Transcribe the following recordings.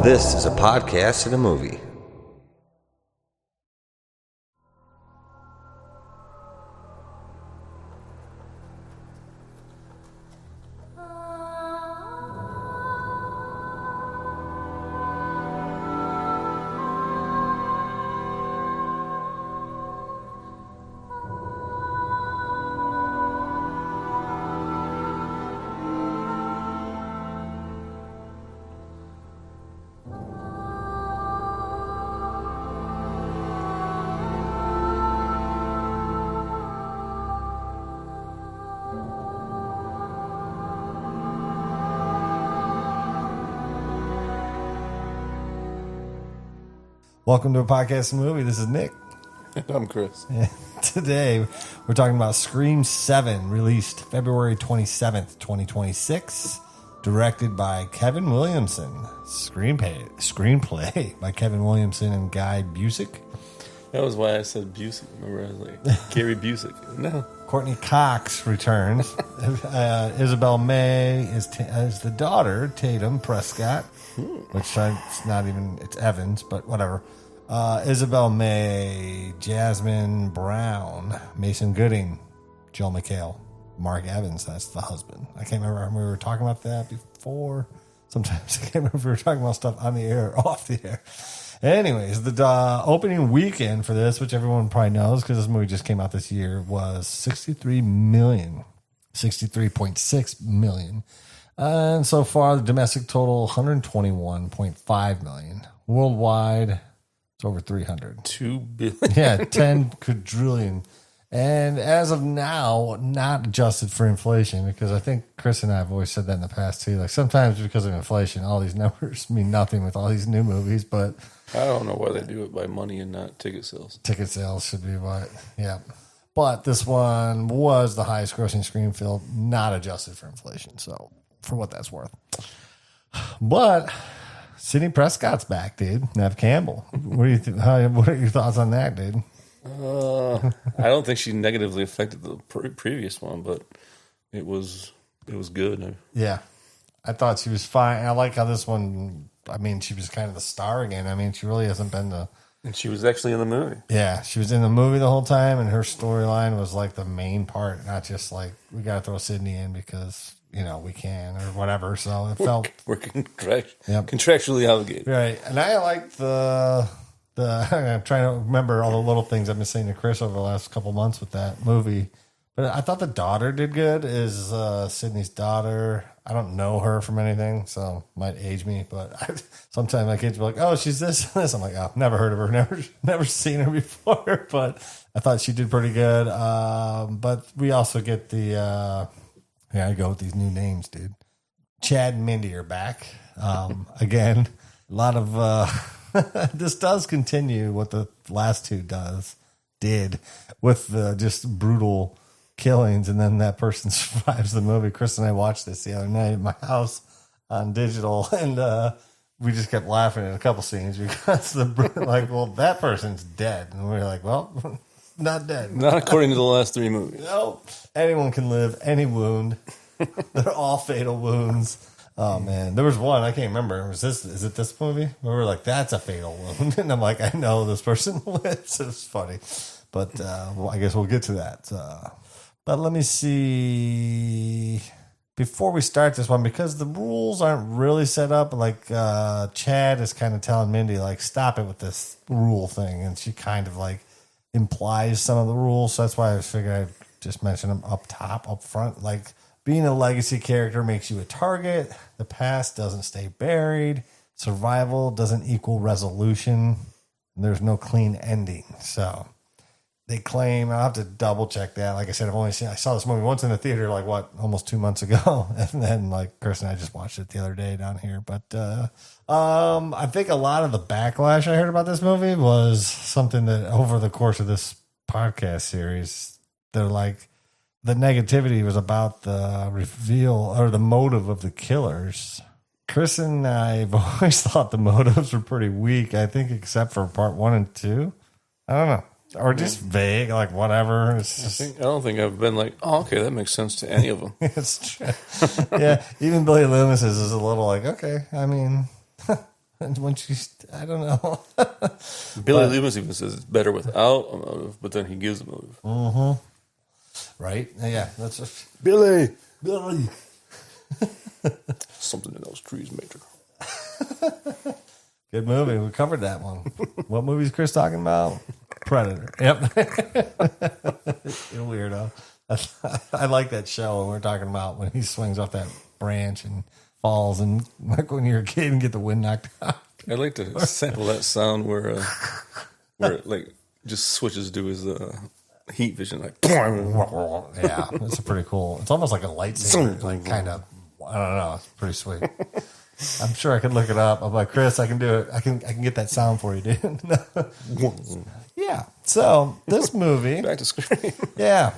This is a podcast and a movie. Welcome to a podcast and movie. This is Nick. And I'm Chris. And today we're talking about Scream 7, released February 27th, 2026, directed by Kevin Williamson. Screenplay by Kevin Williamson and Guy Busick. That was why I said Busick. Remember, I was like, Gary Busick. No. Courtney Cox returns. Isabel May is the daughter, Tatum Prescott, which it's not even, it's Evans, but whatever. Isabel May, Jasmine Brown, Mason Gooding, Joel McHale, Mark Evans, that's the husband. I can't remember if we were talking about that before. Sometimes I can't remember if we were talking about stuff on the air or off the air. Anyways, the opening weekend for this, which everyone probably knows because this movie just came out this year, was $63.6 million. And so far, the domestic total, $121.5 million. Worldwide, it's over 300. 2 billion. Yeah, 10 quadrillion. And as of now, not adjusted for inflation, because I think Chris and I have always said that in the past too. Like sometimes because of inflation, all these numbers mean nothing with all these new movies, but I don't know why they do it by money and not ticket sales. Ticket sales should be what, yeah. But this one was the highest grossing Scream film, not adjusted for inflation. So for what that's worth. But Sidney Prescott's back, dude. Nev Campbell. What are your thoughts on that, dude? I don't think she negatively affected the previous one, but it was good. Yeah. I thought she was fine. I like how this one, I mean, she was kind of the star again. I mean, she really hasn't been the... And she was actually in the movie. Yeah, she was in the movie the whole time, and her storyline was like the main part, not just like, we got to throw Sydney in because, you know, we can or whatever. So it felt... We're contractually obligated. Right. And I liked I'm trying to remember all the little things I've been saying to Chris over the last couple months with that movie. But I thought the daughter did good. Is Sydney's daughter. I don't know her from anything, so might age me. But sometimes my kids be like, "Oh, she's this and this." I'm like, "Oh, never heard of her, never seen her before." But I thought she did pretty good. But we also get I go with these new names, dude. Chad and Mindy are back again. A lot of. This does continue what the last two did with the just brutal killings, and then that person survives the movie. Chris and I watched this the other night at my house on digital, and we just kept laughing at a couple scenes because that person's dead, and we were like, well, not dead, not according to the last 3 movies. No, anyone can live any wound. They're all fatal wounds. Oh man, there was one I can't remember. Is it this movie? We were like, "That's a fatal wound," and I'm like, "I know this person lives." It was funny, but I guess we'll get to that. But let me see before we start this one, because the rules aren't really set up. Like Chad is kind of telling Mindy, like, "Stop it with this rule thing," and she kind of like implies some of the rules. So that's why I figured I'd just mention them up front, like. Being a legacy character makes you a target. The past doesn't stay buried. Survival doesn't equal resolution. And there's no clean ending. So they claim, I'll have to double check that. Like I said, I saw this movie once in the theater, almost 2 months ago. And then Chris and I just watched it the other day down here. But I think a lot of the backlash I heard about this movie was something that over the course of this podcast series, they're like, the negativity was about the reveal or the motive of the killers. Chris and I have always thought the motives were pretty weak, I think, except for part 1 and 2. I don't know. Or just vague, like whatever. I don't think I've been like, oh, okay, that makes sense to any of them. It's true. Yeah, even Billy Loomis is a little like, okay, I mean, And when she's, I don't know. Billy Loomis even says it's better without a motive, but then he gives a motive. Right? Yeah, that's just, Billy! Billy. Something in those trees, Major. Good movie. We covered that one. What movie is Chris talking about? Predator. Yep. You're weirdo. I like that show when we're talking about when he swings off that branch and falls, and like when you're a kid and get the wind knocked out. I'd like to sample that sound where it like just switches to his heat vision, like. Yeah, it's a pretty cool. It's almost like a lightsaber, like kind of. I don't know. It's pretty sweet. I'm sure I could look it up. I'm like, Chris, I can do it. I can get that sound for you, dude. Yeah. So this movie, Back to Scream. yeah,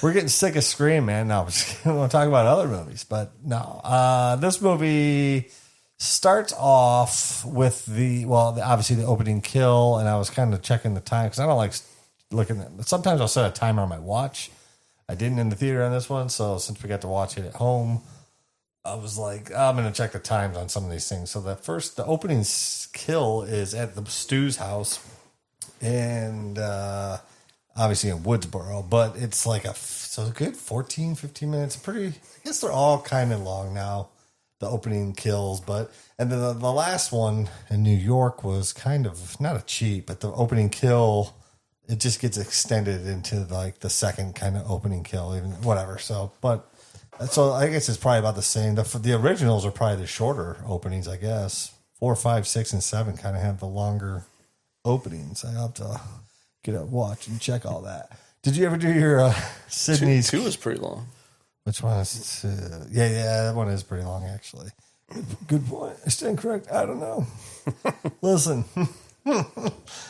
we're getting sick of Scream, man. No, we're just going to talk about other movies, but no. This movie starts off with obviously the opening kill, and I was kind of checking the time because I don't like looking at. Sometimes I'll set a timer on my watch. I didn't in the theater on this one, so since we got to watch it at home, I was like, I'm going to check the times on some of these things. So the opening kill is at the Stu's house, and obviously in Woodsboro, but it's like a good 14, 15 minutes. I guess they're all kind of long now, the opening kills, and then the last one in New York was kind of not a cheat, but the opening kill, it just gets extended into like the second kind of opening kill, even whatever. So I guess it's probably about the same. The originals are probably the shorter openings, I guess. 4, 5, 6, and 7 kind of have the longer openings. I have to get a watch and check all that. Did you ever do your Sydney's? 2 is pretty long. Which one is? Yeah, that one is pretty long, actually. Good point. I stand correct. I don't know. Listen.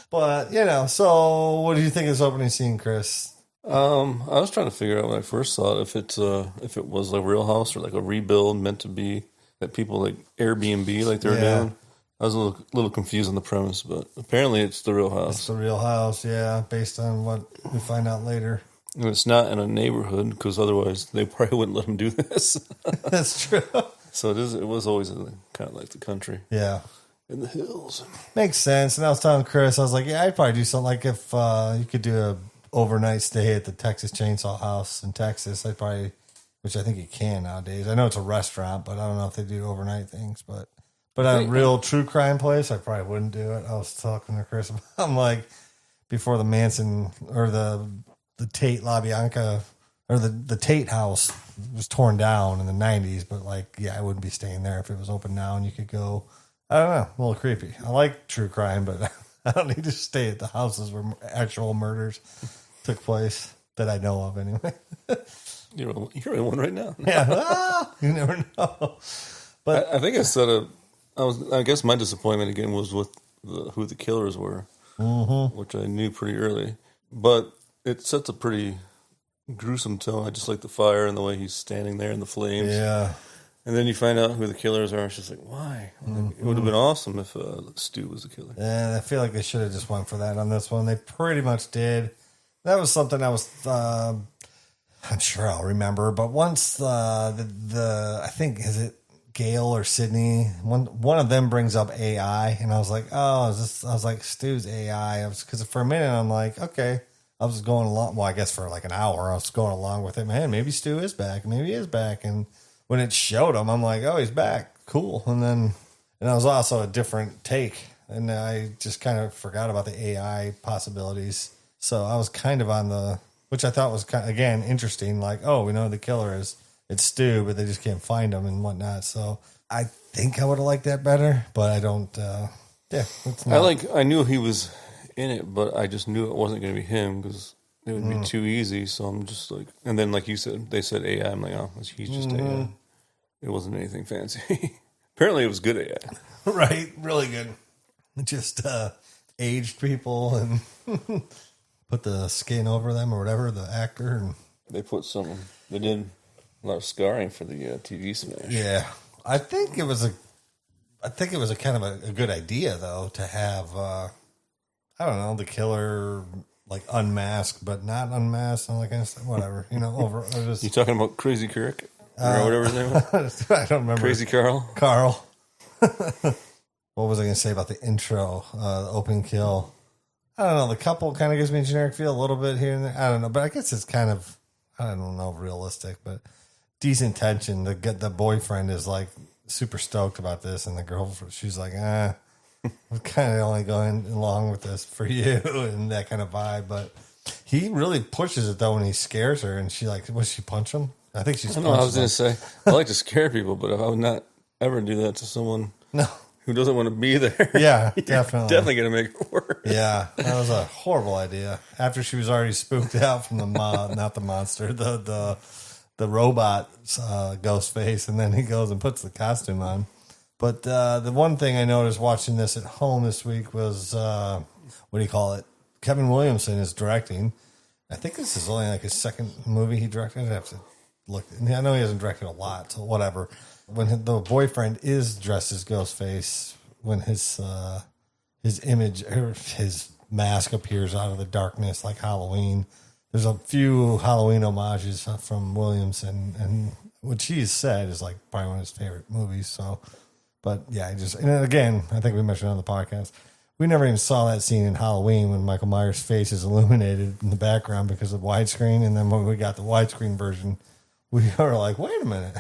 But, so what do you think of this opening scene, Chris? I was trying to figure out when I first saw it if it was like Real House or like a rebuild meant to be that people like Airbnb like they're doing. I was a little confused on the premise, but apparently it's the Real House. It's the Real House, yeah, based on what we find out later. And it's not in a neighborhood because otherwise they probably wouldn't let them do this. That's true. So it was always kind of like the country. Yeah. In the hills. Makes sense. And I was telling Chris, I was like, yeah, I'd probably do something like if you could do a overnight stay at the Texas Chainsaw House in Texas. Which I think you can nowadays. I know it's a restaurant, but I don't know if they do overnight things. But a real true crime place, I probably wouldn't do it. I was talking to Chris. I'm like, before the Manson or the Tate LaBianca or the Tate house was torn down in the 90s. But I wouldn't be staying there if it was open now and you could go. I don't know, a little creepy. I like true crime, but I don't need to stay at the houses where actual murders took place that I know of anyway. You're in one right now. Yeah, you never know. But I think I guess my disappointment again was with who the killers were, which I knew pretty early. But it sets a pretty gruesome tone. I just like the fire and the way he's standing there in the flames. Yeah. And then you find out who the killers are. It's just like, why? It would have been awesome if Stu was the killer. Yeah, I feel like they should have just went for that on this one. They pretty much did. That was something I was, I'm sure I'll remember. But once I think, is it Gail or Sydney? One of them brings up AI, and I was like, oh, I was like, Stu's AI. Because for a minute, I'm like, okay. I was going along. Well, I guess for like an hour, I was going along with it. Man, maybe Stu is back. Maybe he is back. And when it showed him, I'm like, oh, he's back. Cool. And it was also a different take. And I just kind of forgot about the AI possibilities. So I was kind of which I thought was kind of, again, interesting. Like, oh, we know who the killer is. It's Stu, but they just can't find him and whatnot. So I think I would have liked that better, but I don't, it's not. I knew he was in it, but I just knew it wasn't going to be him because it would be too easy. So I'm just like, and then like you said, they said AI. I'm like, oh, he's just AI. It wasn't anything fancy. Apparently it was good AI. Right. Really good. Just aged people and put the skin over them or whatever, the actor. And They did a lot of scarring for the TV smash. Yeah. I think it was a kind of a good idea though to have, I don't know, the killer like unmasked, but not unmasked and like whatever, You talking about Crazy Kirk? Or whatever his name was? I don't remember. Crazy Carl? Carl. what was I going to say about the intro, the opening kill? I don't know. The couple kind of gives me a generic feel a little bit here and there. I don't know, but I guess it's kind of, I don't know, realistic, but decent tension. The boyfriend is like super stoked about this, and the girlfriend, she's like, I'm kind of only going along with this for you, and that kind of vibe. But he really pushes it though when he scares her, and she like, was she punch him? I think she's. I know. I was going to say I like to scare people, but I would not ever do that to someone. No. Who doesn't want to be there? Yeah, definitely. Definitely going to make it worse. Yeah, that was a horrible idea. After she was already spooked out from the not the monster, the robot ghost face, and then he goes and puts the costume on. But the one thing I noticed watching this at home this week was what do you call it? Kevin Williamson is directing. I think this is only like his second movie he directed. I have to look. I know he hasn't directed a lot, so whatever. When the boyfriend is dressed as Ghostface, when his image or his mask appears out of the darkness like Halloween, there's a few Halloween homages from Williamson, and what she's said is like probably one of his favorite movies. So, but yeah, and again, I think we mentioned on the podcast, we never even saw that scene in Halloween when Michael Myers' face is illuminated in the background because of widescreen, and then when we got the widescreen version, we were like, wait a minute.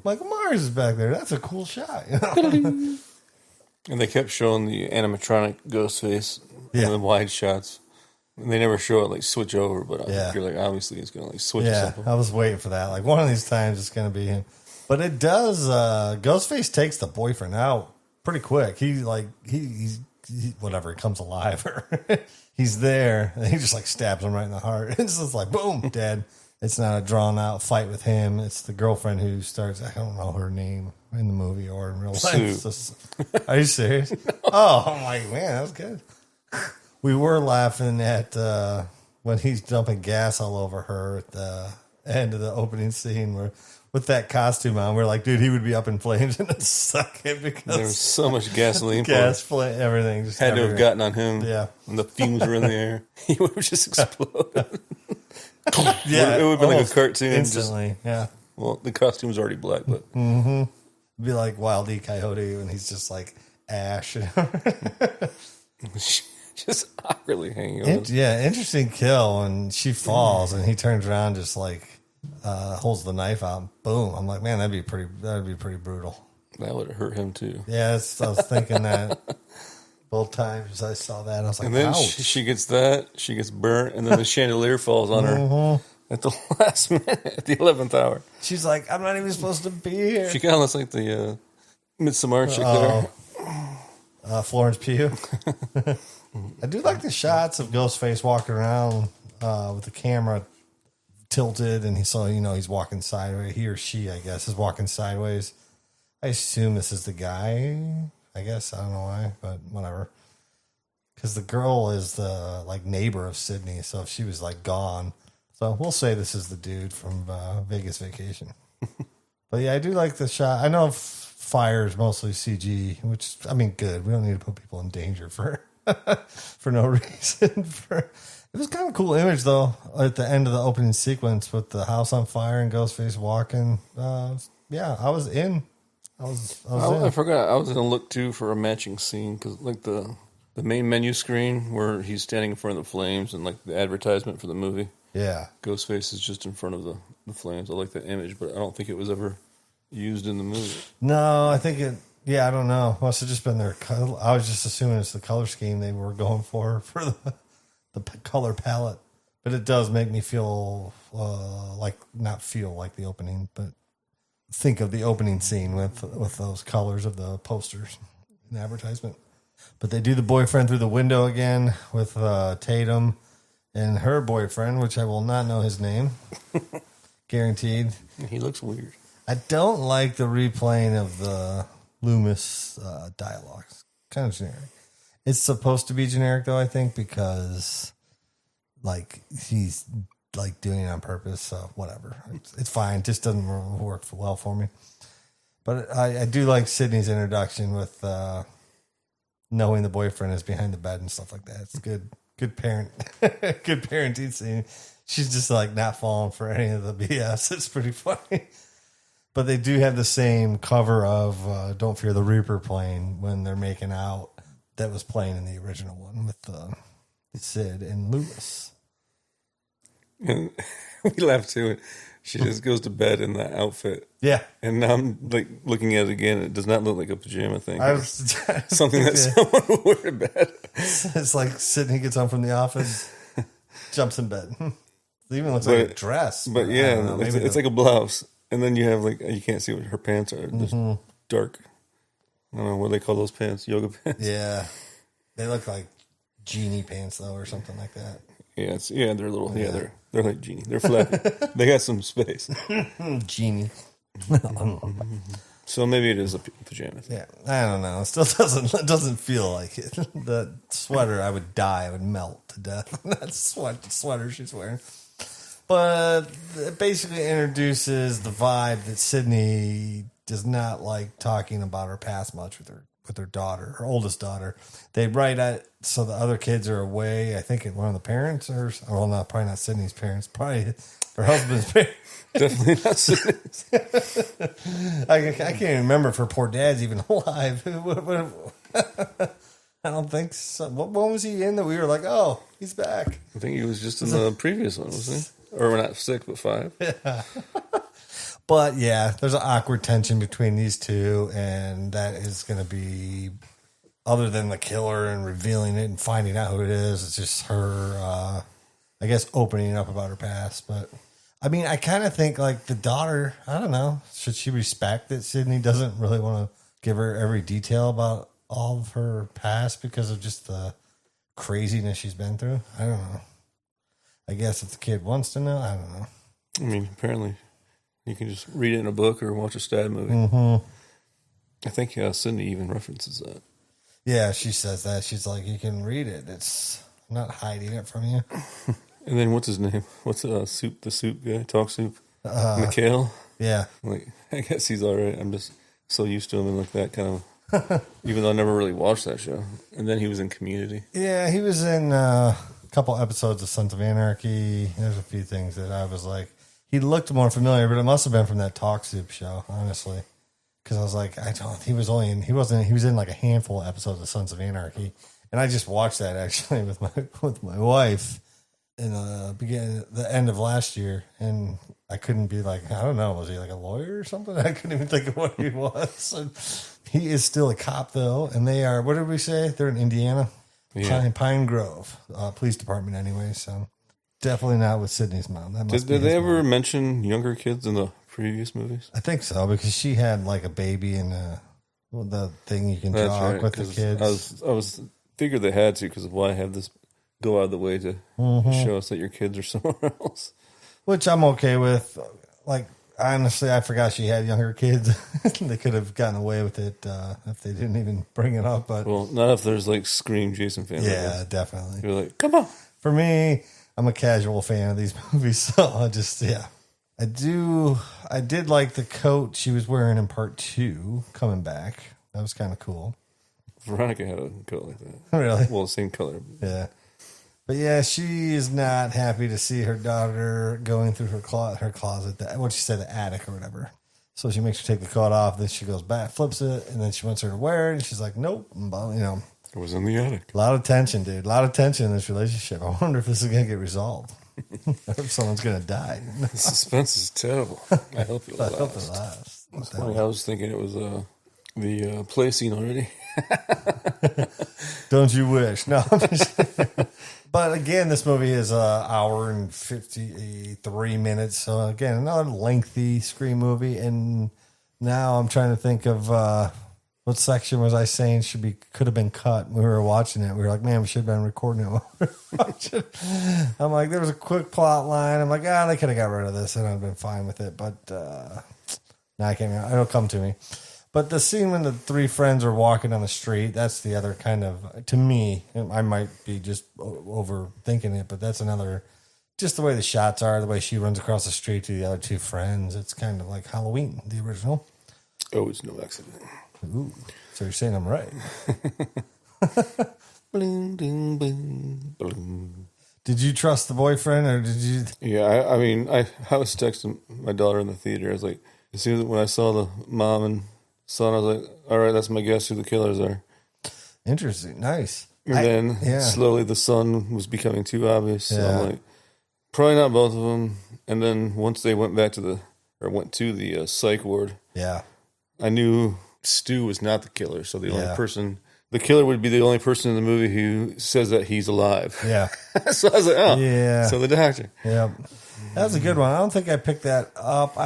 Michael Myers is back there. That's a cool shot. You know? And they kept showing the animatronic ghost face in Yeah. the wide shots. And they never show it like switch over, but Yeah. you're like, obviously it's going to like switch or Yeah, something. I was waiting for that. Like one of these times it's going to be him. But it does, Ghostface takes the boyfriend out pretty quick. He's whatever, he comes alive. He's there. And he just like stabs him right in the heart. It's just like, boom, dead. It's not a drawn out fight with him. It's the girlfriend who starts. I don't know her name in the movie or in real life. Sue. Are you serious? Oh, I'm like, man, that was good. We were laughing at when he's dumping gas all over her at the end of the opening scene where with that costume on. We're like, dude, he would be up in flames in a second because There was so much gasoline. gas, flame, everything. Just Had to everywhere. have gotten on him. Yeah. And the fumes were in the air. He would have just exploded. Yeah, It would have been like a almost cartoon. instantly. Yeah. Well, the costume's already black, but Be like Wild E. Coyote when he's just like ash. just awkwardly hanging on. Yeah, interesting kill when she falls and he turns around, just like holds the knife out. Boom! I'm like, man, that'd be pretty brutal. That would have hurt him too. Yeah, I was thinking that both times I saw that. I was like, And then ouch. she gets that. She gets burnt, and then the chandelier falls on her at the last minute, at the 11th hour. She's like, I'm not even supposed to be here. She kind of looks like the Midsommar chick there. Florence Pugh. I do like the shots of Ghostface walking around with the camera tilted, and he's walking sideways. He or she, I guess, is walking sideways. I assume this is the guy. I guess I don't know why, but whatever. Because the girl is the like neighbor of Sydney, so if she was like gone, so we'll say this is the dude from Vegas Vacation. But yeah, I do like the shot. I know fire is mostly CG, which I mean, good. We don't need to put people in danger for for no reason. It was kind of a cool image though at the end of the opening sequence with the house on fire and Ghostface walking. Yeah, I was in. I forgot. I was going to look too for a matching scene because, like the main menu screen where he's standing in front of the flames and like the advertisement for the movie. Yeah, Ghostface is just in front of the flames. I like that image, but I don't think it was ever used in the movie. no, I think it. Yeah, I don't know. Must have just been their. I was just assuming it's the color scheme they were going for the color palette. But it does make me feel not feel like the opening, but think of the opening scene with those colors of the posters and advertisement. But they do the boyfriend through the window again with Tatum and her boyfriend, which I will not know his name. Guaranteed. He looks weird. I don't like the replaying of the Loomis dialogues. Kind of generic. It's supposed to be generic though, I think, because like he's like doing it on purpose. So whatever, it's fine. Just doesn't work well for me. But I do like Sydney's introduction with knowing the boyfriend is behind the bed and stuff like that. It's good parent, good parenting scene. She's just like not falling for any of the BS. It's pretty funny. But they do have the same cover of Don't Fear the Reaper playing when they're making out that was playing in the original one with Sid and Lewis. And we laughed too. She just goes to bed in that outfit. Yeah. And now I'm like looking at it again. It does not look like a pajama thing. Something that yeah. someone would wear to bed. It's like Sydney gets home from the office, jumps in bed. It even looks like a dress. But I yeah, don't know, it's like a blouse. And then you have like, you can't see what her pants are. Just dark. I don't know what they call those pants. Yoga pants. Yeah. They look like genie pants though, or something like that. Yeah, they're little. Yeah, they're like genie. They're flat. They got some space. Genie. So maybe it is a pajama thing. Yeah, I don't know. It still doesn't feel like it. The sweater, I would die. I would melt to death. That sweater she's wearing. But it basically introduces the vibe that Sydney does not like talking about her past much with her daughter, her oldest daughter. They write it so the other kids are away. I think one of the parents, probably not Sydney's parents, probably her husband's parents. Definitely not Sydney's. I can't even remember if her poor dad's even alive. I don't think so. What one was he in that we were like, oh, he's back? I think he was just in the previous one, wasn't he? Or we're not 6, but 5. Yeah. But yeah, there's an awkward tension between these two, and that is going to be, other than the killer and revealing it and finding out who it is, it's just her, I guess, opening up about her past. But I mean, I kind of think like the daughter, I don't know, should she respect that Sydney doesn't really want to give her every detail about all of her past because of just the craziness she's been through? I don't know. I guess if the kid wants to know, I don't know. I mean, apparently you can just read it in a book or watch a Stab movie. Mm-hmm. I think Sydney even references that. Yeah, she says that. She's like, you can read it. It's I'm not hiding it from you. And then what's his name? What's the soup guy? Talk Soup? Mikhail? Yeah. Like, I guess he's all right. I'm just so used to him and like that kind of, even though I never really watched that show. And then he was in Community. Yeah, he was in a couple episodes of Sons of Anarchy. There's a few things that I was like, he looked more familiar, but it must have been from that Talk Soup show, honestly. Because I was like, he was in like a handful of episodes of Sons of Anarchy. And I just watched that actually with my wife in the end of last year, and I couldn't be like, I don't know, was he like a lawyer or something? I couldn't even think of what he was. And he is still a cop though, and they are, what did we say? They're in Indiana, yeah. Pine Grove Police Department anyway. So definitely not with Sydney's mom. That must did they ever mention younger kids in the previous movies? I think so, because she had like a baby and the thing you can jog with the kids. I was figured they had to because of why I have this go out of the way to show us that your kids are somewhere else. Which I'm okay with. Like, honestly, I forgot she had younger kids. They could have gotten away with it if they didn't even bring it up. But well, not if there's like Scream Jason fans. Yeah, definitely. You're like, come on. For me, I'm a casual fan of these movies, so I just, yeah. I did like the coat she was wearing in part 2 coming back. That was kind of cool. Veronica had a coat like that. Really? Well, same color. Yeah. But yeah, she is not happy to see her daughter going through her closet, what she said, the attic or whatever. So she makes her take the coat off, then she goes back, flips it, and then she wants her to wear it, and she's like, nope, you know. It was in the attic. A lot of tension, dude. A lot of tension in this relationship. I wonder if this is going to get resolved. I hope someone's going to die. The suspense is terrible. I hope it lasts. I hope it lasts. I was thinking it was the play scene already. Don't you wish? No. But again, this movie is an hour and 53 minutes. So again, another lengthy Scream movie. And now I'm trying to think of what section was I saying could have been cut. We were watching it. We were like, man, we should have been recording it while we were watching. I'm like, there was a quick plot line. I'm like, they could have got rid of this and I'd been fine with it. But now I can't remember. It'll come to me. But the scene when the 3 friends are walking down the street, that's the other kind of, to me, I might be just overthinking it, but that's another, just the way the shots are, the way she runs across the street to the other 2 friends. It's kind of like Halloween, the original. Oh, it's no accident. Ooh, so you're saying I'm right. Bling, ding, bling, bling. Did you trust the boyfriend or did you? Yeah, I mean, I was texting my daughter in the theater. I was like, As soon as when I saw the mom and son, I was like, all right, that's my guess who the killers are. Interesting. Nice. And then slowly the son was becoming too obvious. So Yeah. I'm like, probably not both of them. And then once they went to the psych ward, Yeah. I knew Stu was not the killer. So the Yeah. only person, the killer would be the only person in the movie who says that he's alive. Yeah. So I was like, oh, Yeah. so the doctor. Yeah. That was a good one. I don't think I picked that up.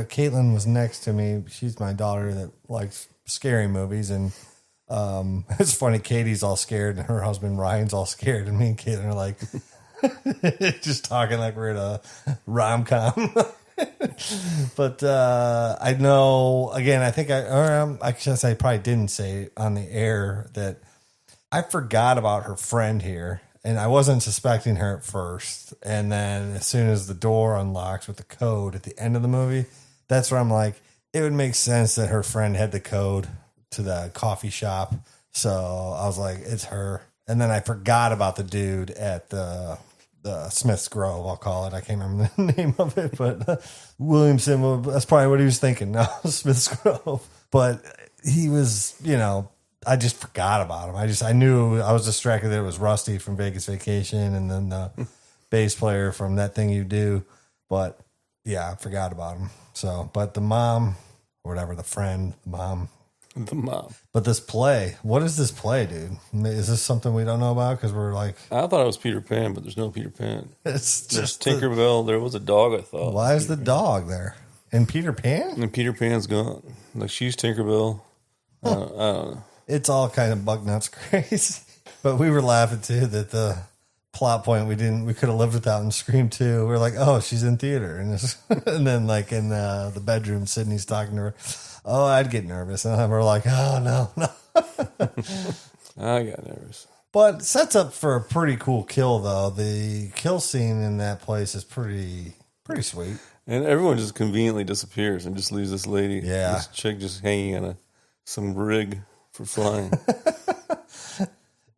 Caitlin was next to me. She's my daughter that likes scary movies. And it's funny. Katie's all scared and her husband Ryan's all scared. And me and Caitlin are like, just talking like we're in a rom-com. But I know, again, I think I guess I probably didn't say on the air that I forgot about her friend here. And I wasn't suspecting her at first. And then as soon as the door unlocks with the code at the end of the movie, that's where I'm like, it would make sense that her friend had the code to the coffee shop. So I was like, it's her. And then I forgot about the dude at the Smith's Grove, I'll call it. I can't remember the name of it, but Williamson, that's probably what he was thinking. No, Smith's Grove. But he was, I just forgot about him. I knew I was distracted that it was Rusty from Vegas Vacation and then the bass player from That Thing You Do. But yeah, I forgot about him. So, but the mom, or whatever, the friend, the mom. The mom. But this play, what is this play, dude? Is this something we don't know about? Because we're like, I thought it was Peter Pan, but there's no Peter Pan. it's There's just Tinkerbell. There was a dog, I thought. why is the dog there? And Peter Pan? And Peter Pan's gone. Like, she's Tinkerbell. I don't know. It's all kind of bug nuts crazy. But we were laughing too that the plot point we could have lived without in Scream 2. We're like, oh, she's in theater. And then like in the bedroom, Sydney's talking to her. Oh, I'd get nervous. And we're like, oh, no. I got nervous. But sets up for a pretty cool kill, though. The kill scene in that place is pretty sweet. And everyone just conveniently disappears and just leaves this lady, Yeah. this chick just hanging on some rig for flying.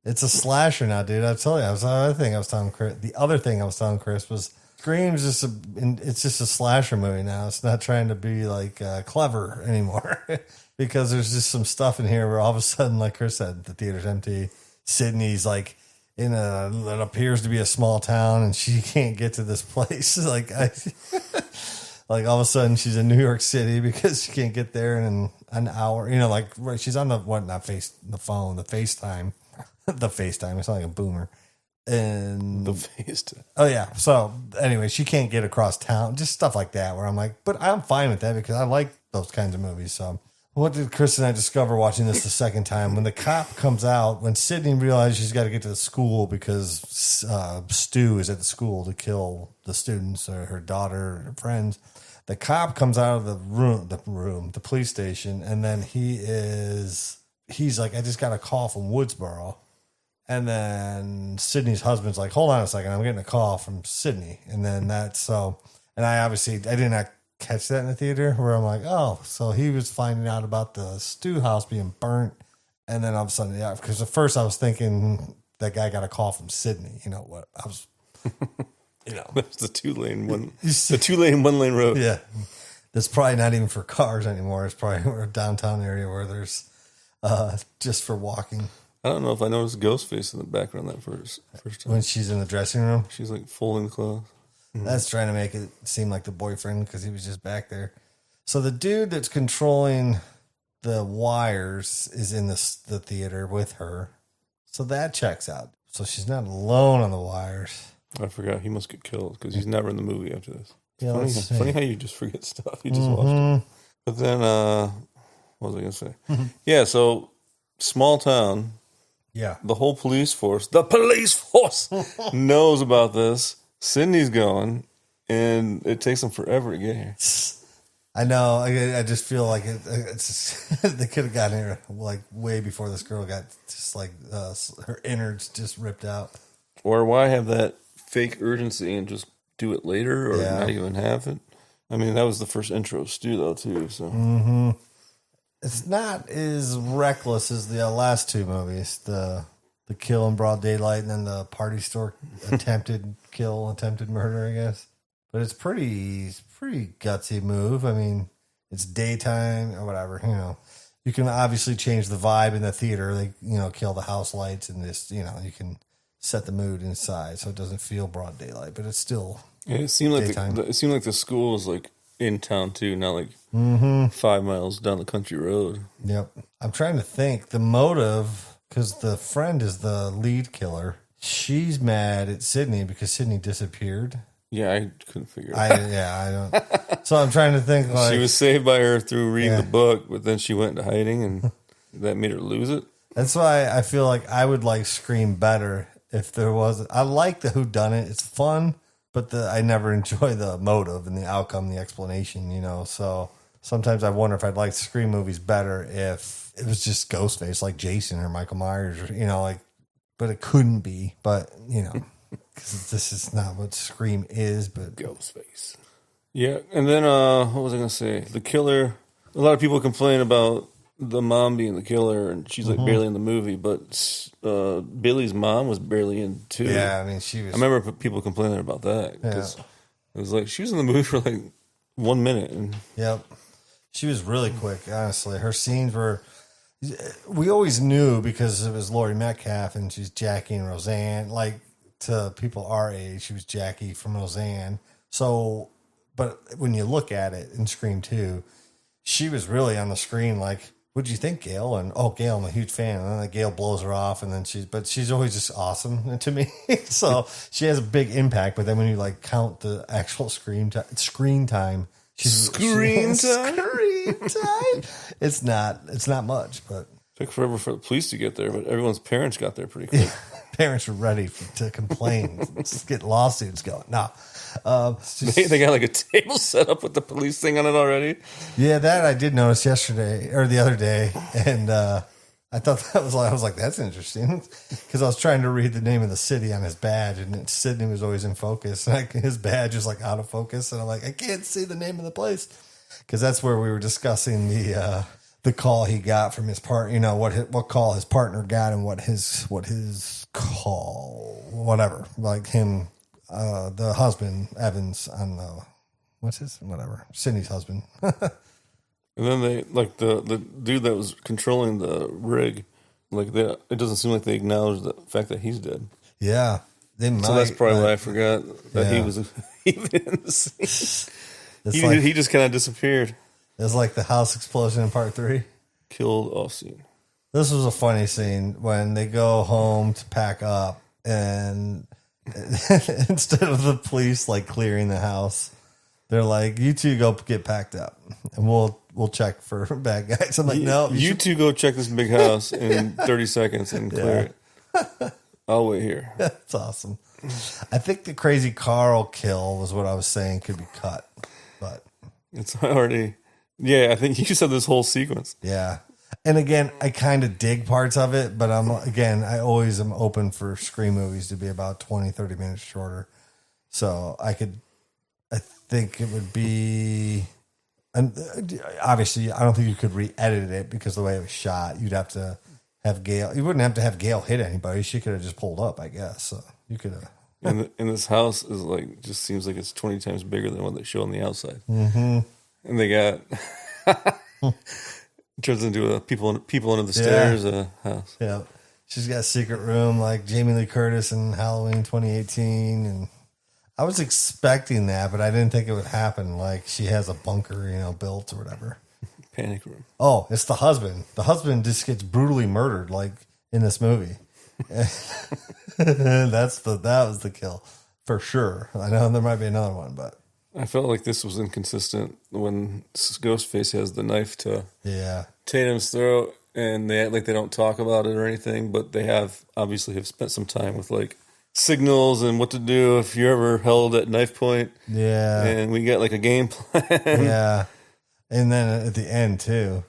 It's a slasher now, dude. I tell you, the other thing I was telling Chris was Scream's it's just a slasher movie now. It's not trying to be like clever anymore because there's just some stuff in here where all of a sudden, like Chris said, the theater's empty. Sydney's like in that appears to be a small town and she can't get to this place. Like like all of a sudden she's in New York City because she can't get there in an hour. She's on the FaceTime. The FaceTime. It's not like a boomer. And The FaceTime. oh yeah. So anyway, she can't get across town. Just stuff like that where I'm like, but I'm fine with that because I like those kinds of movies. So what did Chris and I discover watching this the second time? When the cop comes out, when Sydney realizes she's got to get to the school because Stu is at the school to kill the students or her daughter or her friends, the cop comes out of the police station, and then he's like, I just got a call from Woodsboro. And then Sydney's husband's like, hold on a second, I'm getting a call from Sydney. And then and I did not catch that in the theater where I'm like, oh, so he was finding out about the stew house being burnt. And then all of a sudden, yeah, because at first I was thinking that guy got a call from Sydney. You know what? I was, That's the 2-lane one lane road. yeah. That's probably not even for cars anymore. It's probably a downtown area where there's just for walking. I don't know if I noticed Ghostface in the background that first time. When she's in the dressing room, She's like folding the clothes. that's trying to make it seem like the boyfriend because he was just back there. So the dude that's controlling the wires is in the theater with her. So that checks out. So she's not alone on the wires. I forgot he must get killed because he's never in the movie after this. Yeah, Funny, let's see. funny how you just forget stuff. You just watched it. But then, what was I going to say? Yeah, so small town. Yeah. The whole police force knows about this. Sydney's going, and it takes them forever to get here. I know. I just feel like it's they could have gotten here like way before this girl got just like her innards just ripped out. Or why have that fake urgency and just do it later or not even have it? I mean, that was the first intro of Stu, though, too. So It's not as reckless as the last two movies. The kill in broad daylight and then the party store attempted murder, I guess. but it's pretty gutsy move. I mean, it's daytime or whatever, you know. You can obviously change the vibe in the theater. They, you know, kill the house lights and this, you know, you can set the mood inside so it doesn't feel broad daylight, but it's still It seemed like daytime. it seemed like the school was like in town too, not like 5 miles down the country road. Yep. I'm trying to think the motive because the friend is the lead killer. She's mad at Sydney because Sydney disappeared. Yeah, I couldn't figure it out. I don't. So I'm trying to think like She was saved by her through reading the book, but then she went into hiding, and that made her lose it. that's why I feel like I would like Scream better if there was. I like the whodunit. It's fun, but I never enjoy the motive and the outcome, the explanation. You know, so sometimes I wonder if I'd like Scream movies better if it was just Ghostface, like Jason or Michael Myers, or you know, like. But it couldn't be. But you know, because this is not what Scream is. But Ghostface. Yeah, and then what was I gonna say? The killer. A lot of people complain about the mom being the killer, and she's like barely in the movie. But Billy's mom was barely in too. yeah, I mean, she was. I remember people complaining about that because it was like she was in the movie for like 1 minute. And Yep. She was really quick, honestly. Her scenes were. We always knew because it was Laurie Metcalf and she's Jackie and Roseanne. Like to people our age, she was Jackie from Roseanne. So, but when you look at it in Scream 2, she was really on the screen like, what'd you think, Gail? And oh, Gail, I'm a huge fan. And then like, Gail blows her off, and then she's always just awesome to me. So she has a big impact. But then when you like count the actual screen time, Screen time. It's not much, but took forever for the police to get there, but everyone's parents got there pretty quick. parents were ready to complain, just get lawsuits going. No, They got like a table set up with the police thing on it already. yeah, that I did notice yesterday or the other day, and I thought that was I was like, that's interesting because I was trying to read the name of the city on his badge, and Sydney was always in focus. Like his badge is like out of focus, and I'm like, I can't see the name of the place because that's where we were discussing the call he got from his partner. You know what call his partner got and what his call whatever like him the husband Evans on what's his whatever Sydney's husband. And then they like the dude that was controlling the rig, like it doesn't seem like they acknowledge the fact that he's dead. Yeah, they might. So that's probably why I forgot that he was even in the scene. He just kind of disappeared. It's like the house explosion in part 3. Killed off scene. This was a funny scene when they go home to pack up, and instead of the police like clearing the house, they're like, "You two go get packed up, and we'll check for bad guys." I'm like, "No, you two go check this big house in 30 seconds and clear it. I'll wait here." That's awesome. I think the crazy Carl kill was what I was saying could be cut, but it's already. Yeah, I think you said this whole sequence. yeah. And again, I kind of dig parts of it, but I always am open for Scream movies to be about 20, 30 minutes shorter. So I think it would be, and obviously I don't think you could re-edit it because the way it was shot, you'd have to have Gail, you wouldn't have to have Gail hit anybody. She could have just pulled up, I guess. So you could have. And this house is like, just seems like it's 20 times bigger than what they show on the outside. Mm-hmm. And they got, turns into a people under the stairs house. Yeah. She's got a secret room like Jamie Lee Curtis in Halloween 2018. And I was expecting that, but I didn't think it would happen. Like she has a bunker, built or whatever. Panic room. Oh, it's the husband. The husband just gets brutally murdered like in this movie. That was the kill for sure. I know there might be another one, but I felt like this was inconsistent when Ghostface has the knife to Tatum's throat, and they act like they don't talk about it or anything, but they obviously have spent some time with like signals and what to do if you're ever held at knife point. Yeah, and we got like a game plan. Yeah, and then at the end too,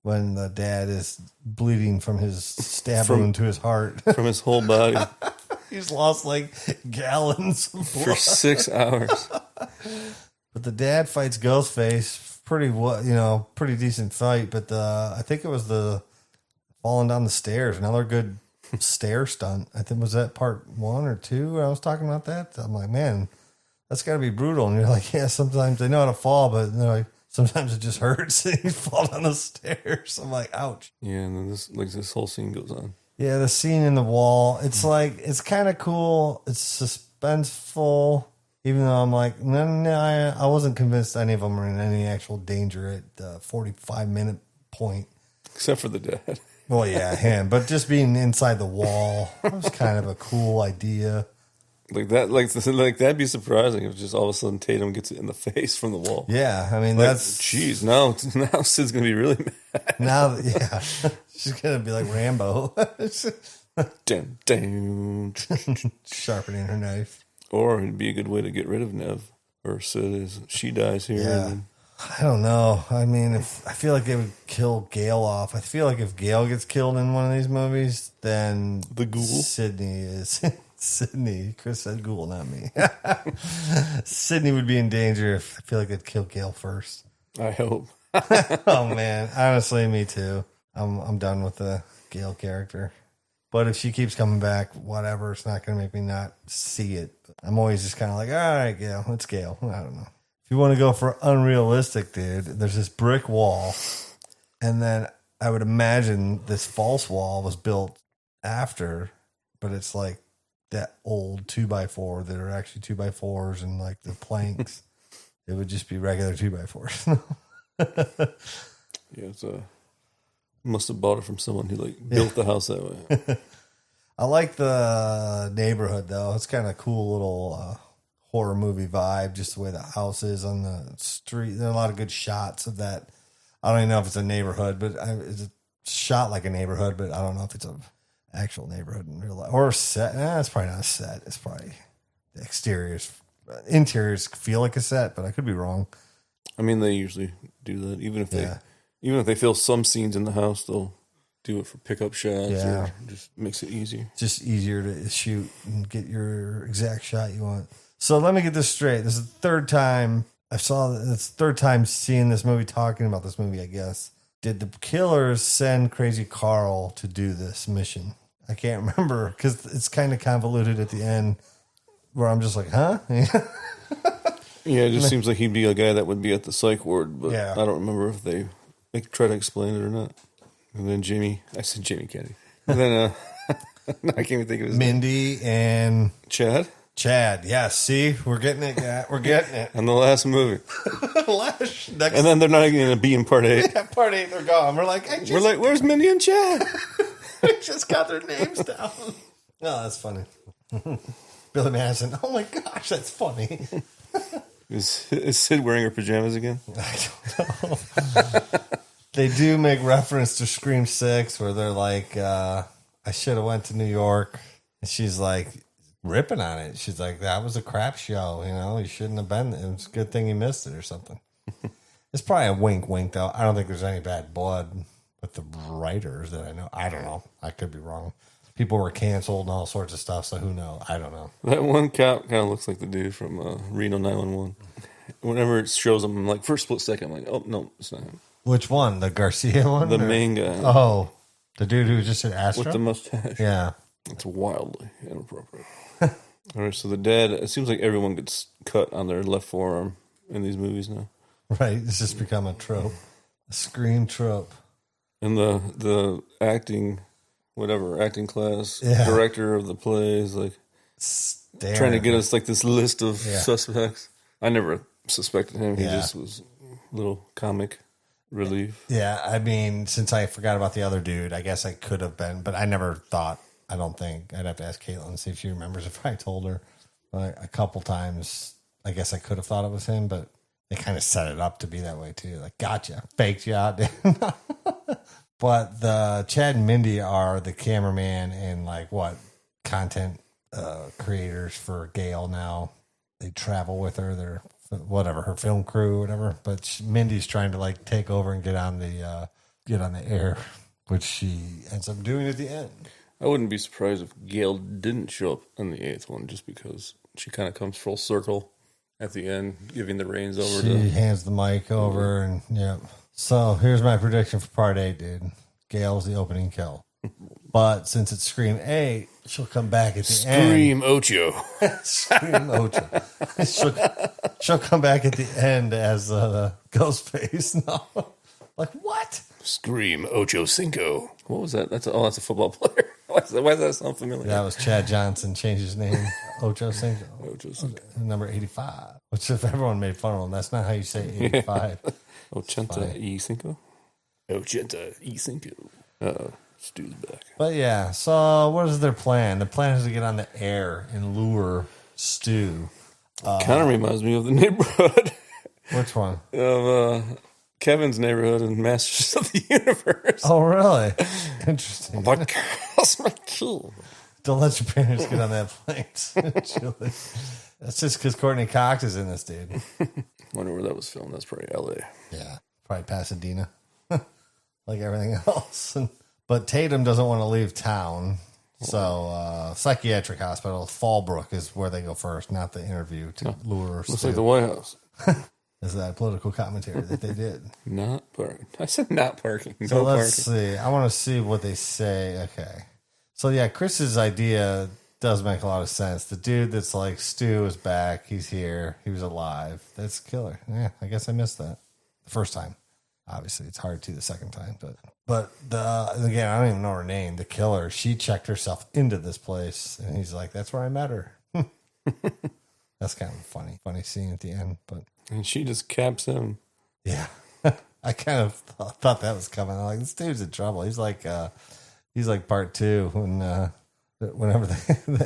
when the dad is bleeding from his stab wound to his heart, from his whole body. He's lost like gallons of blood. For 6 hours. But the dad fights Ghostface pretty decent fight. But I think it was the falling down the stairs. Another good stair stunt. I think was that part 1 or 2. I was talking about that. I'm like, man, that's got to be brutal. And you're like, yeah, sometimes they know how to fall, but they're like, sometimes it just hurts. And you fall down the stairs. I'm like, ouch. Yeah, and then this whole scene goes on. Yeah, the scene in the wall. It's like, it's kind of cool. It's suspenseful. Even though I'm like, no, I wasn't convinced any of them are in any actual danger at the 45-minute point. Except for the dad. Well, yeah, him. But just being inside the wall was kind of a cool idea. Like that'd be surprising if just all of a sudden Tatum gets it in the face from the wall. Yeah, I mean, Like, that's... Jeez, now Sid's going to be really mad. Now, yeah. She's going to be like Rambo. Damn, damn. Sharpening her knife. Or it'd be a good way to get rid of Nev or Sid as she dies here. Yeah. And I don't know. I mean, I feel like they would kill Gale off. I feel like if Gale gets killed in one of these movies, then The Ghoul? Sydney is Sydney. Chris said Ghoul, not me. Sydney would be in danger if I feel like they'd kill Gale first. I hope. Oh man, honestly, me too. I'm done with the Gale character. But if she keeps coming back, whatever, it's not going to make me not see it. I'm always just kind of like, all right, Gale, it's Gale. I don't know. If you want to go for unrealistic, dude, there's this brick wall. And then I would imagine this false wall was built after, but it's like that old 2x4 that are actually 2x4s and like the planks. It would just be regular 2x4s. Yeah, it's must have bought it from someone who built the house that way. I like the neighborhood though. It's kind of cool little horror movie vibe, just the way the house is on the street. There are a lot of good shots of that. I don't even know if it's a neighborhood, but it's shot like a neighborhood, but I don't know if it's an actual neighborhood in real life or a set. It's probably not a set. It's probably the interiors feel like a set, but I could be wrong. I mean, they usually do that. Even if they film some scenes in the house, they'll do it for pickup shots or just makes it easier. Just easier to shoot and get your exact shot you want. So let me get this straight. This is the third time it's the third time seeing this movie, talking about this movie, I guess. Did the killers send Crazy Carl to do this mission? I can't remember because it's kind of convoluted at the end where I'm just like, huh? Yeah, it just seems like he'd be a guy that would be at the psych ward, but Yeah. I don't remember if they try to explain it or not. And then Jamie Kennedy. And then I can't even think of his name. Mindy and Chad? Chad. Yes, see? We're getting it. We're getting it. And the last movie. Next, And then they're not going to be in part 8. part 8, they're gone. We're like, Where's Mindy and Chad? we just got their names down. No, that's funny. Billy Madison. Oh my gosh, that's funny. Is Sid wearing her pajamas again? I don't know. They do make reference to Scream 6 where they're like, I should have went to New York. And she's like ripping on it. She's like, that was a crap show. You know, you shouldn't have been there. It was a good thing you missed it or something. It's probably a wink, though. I don't think there's any bad blood with the writers that I know. I don't know. I could be wrong. People were canceled and all sorts of stuff, so who knows? I don't know. That one cop kind of looks like the dude from Reno 911. Whenever it shows him, like, for a split second, I'm like, oh, no, it's not him. Which one? The Garcia one? The main guy. Oh, the dude who just did Astro? With the mustache. Yeah. It's wildly inappropriate. All right, so the dad, it seems like everyone gets cut on their left forearm in these movies now. Right. It's just become a trope. A Scream trope. And the acting class director of the play is like trying to get us like this list of suspects. I never suspected him. He just was a little comic relief. Yeah, I mean, since I forgot about the other dude, I guess I could have been, but I never thought, I don't think. I'd have to ask Caitlin and see if she remembers if I told her. But a couple times, I guess I could have thought it was him, but they kind of set it up to be that way too. Like, gotcha. Faked you out. But the Chad and Mindy are the cameraman and like what content creators for Gale now. They travel with her. They're whatever her film crew, whatever. But Mindy's trying to like take over and get on the air, which she ends up doing at the end. I wouldn't be surprised if Gale didn't show up in the 8th one, just because she kind of comes full circle at the end, giving the reins over. She hands the mic over, and So here's my prediction for part 8, dude. Gale's the opening kill. But since it's Scream 8, she'll come back at the Scream Ocho. end. Scream Ocho. She'll come back at the end as Ghostface. No. Like, what? Scream Ocho Cinco. What was that? That's a football player. Why does that sound familiar? That was Chad Johnson changed his name. Ocho Cinco. Ocho Cinco. Number 85. Which if everyone made fun of him, that's not how you say 85. Ochenta y Cinco? Ochenta y Cinco. Uh-oh. Stu's back. But yeah, so what is their plan? The plan is to get on the air and lure Stu. Kind of reminds me of the neighborhood Which one? of Kevin's neighborhood in Masters of the Universe. Oh, really? Interesting. My girl's my key. Don't let your parents get on that plane. Julie. That's just because Courtney Cox is in this, dude. Wonder where that was filmed. That's probably L.A. Yeah, probably Pasadena, like everything else. But Tatum doesn't want to leave town, so psychiatric hospital Fallbrook is where they go first, not the interview to lure. Looks Stu. like the White House. Is that political commentary that they did? Not parking. I said not parking. So No let's parking. see. I want to see what they say. Okay. So yeah, Chris's idea does make a lot of sense. The dude that's like, Stu is back. He's here. He was alive. That's killer. Yeah, I guess I missed that the first time. Obviously, it's hard to the second time, but again, I don't even know her name. The killer, she checked herself into this place, and he's like, "That's where I met her." That's kind of a funny scene at the end, but And she just caps him. yeah, I kind of thought that was coming. I'm like, this dude's in trouble. He's like part 2 when whenever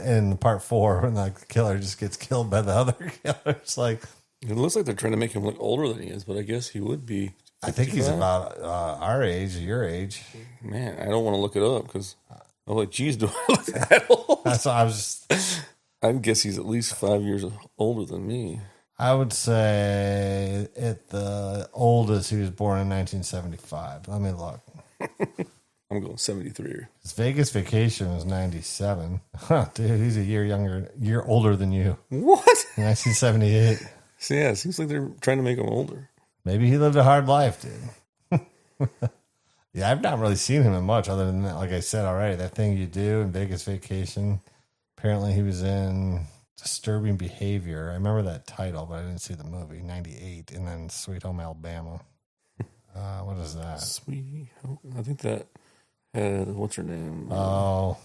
in part 4 when like the killer just gets killed by the other killer. It's like It looks like they're trying to make him look older than he is, but I guess he would be. I think he's 55. about our age, or your age. Man, I don't want to look it up because I'm like, geez, do I look that old? That's what I was just. I guess he's at least 5 years older than me. I would say at the oldest, he was born in 1975. Let me look. I'm going 73. His Vegas Vacation was 97. Huh, dude, he's a year older than you. What? 1978. So yeah, it seems like they're trying to make him older. Maybe he lived a hard life, dude. Yeah, I've not really seen him in much other than that. Like I said already, that thing you do in Vegas Vacation. Apparently, he was in Disturbing Behavior. I remember that title, but I didn't see the movie. 98, and then Sweet Home Alabama. What is that? Sweet. I think that had, what's her name? Oh,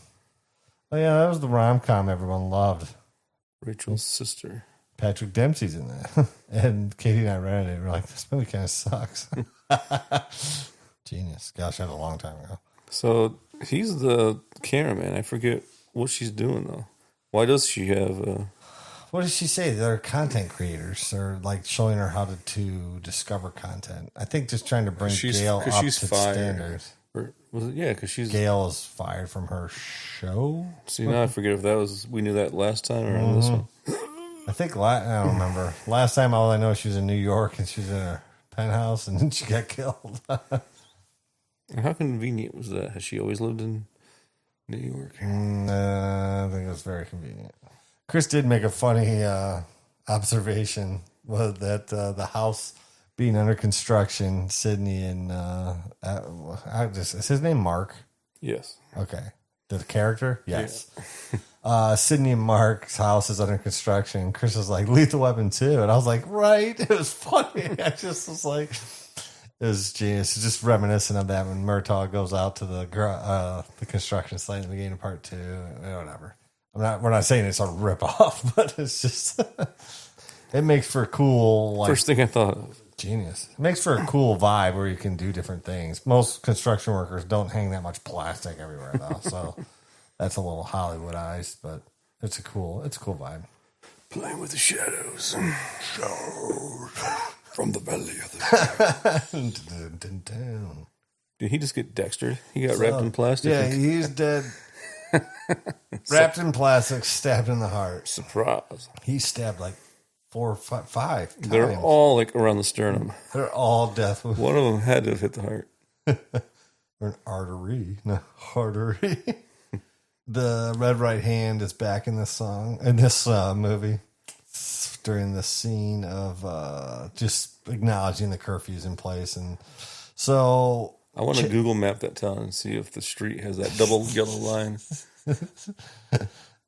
yeah, that was the rom-com everyone loved. Rachel's sister. Patrick Dempsey's in that. And Katie and I read it. We're like, this movie kind of sucks. Genius. Gosh, that was a long time ago. So he's the cameraman. I forget what she's doing, though. Why does she have... What did she say? They're content creators. They're like showing her how to discover content. I think just trying to bring Gail up to standards. Or was it? Yeah, because she's... Gail is fired from her show. See, now I forget if that was... We knew that last time or on this one. I think, I don't remember. Last time, all I know, she was in New York and she was in her penthouse and then she got killed. How convenient was that? Has she always lived in New York? I think it was very convenient. Chris did make a funny observation was that the house being under construction, Sydney and is his name Mark? Yes. Okay. The character? Yes. Yeah. Sydney and Mark's house is under construction. Chris was like, Lethal Weapon 2. And I was like, right. It was funny. I just was like, it was genius. It's just reminiscent of that when Murtaugh goes out to the construction site in the beginning of part 2. Whatever. We're not saying it's a rip off, but it's just, it makes for a cool, like, First thing I thought of. genius. It makes for a cool vibe where you can do different things. Most construction workers don't hang that much plastic everywhere though, so that's a little Hollywoodized, but it's a cool vibe. Playing with the shadows. From the belly of the... Did he just get Dexter? He got wrapped in plastic? Yeah, he's dead. Wrapped in plastic, stabbed in the heart. Surprise. He stabbed like 4 or 5 times. They're all like around the sternum. They're all death wounds. One of them had to have hit the heart. Or an artery. No, artery. The Red Right Hand is back in this movie during the scene of just acknowledging the curfew's in place. And so I want to Google map that town and see if the street has that double yellow line.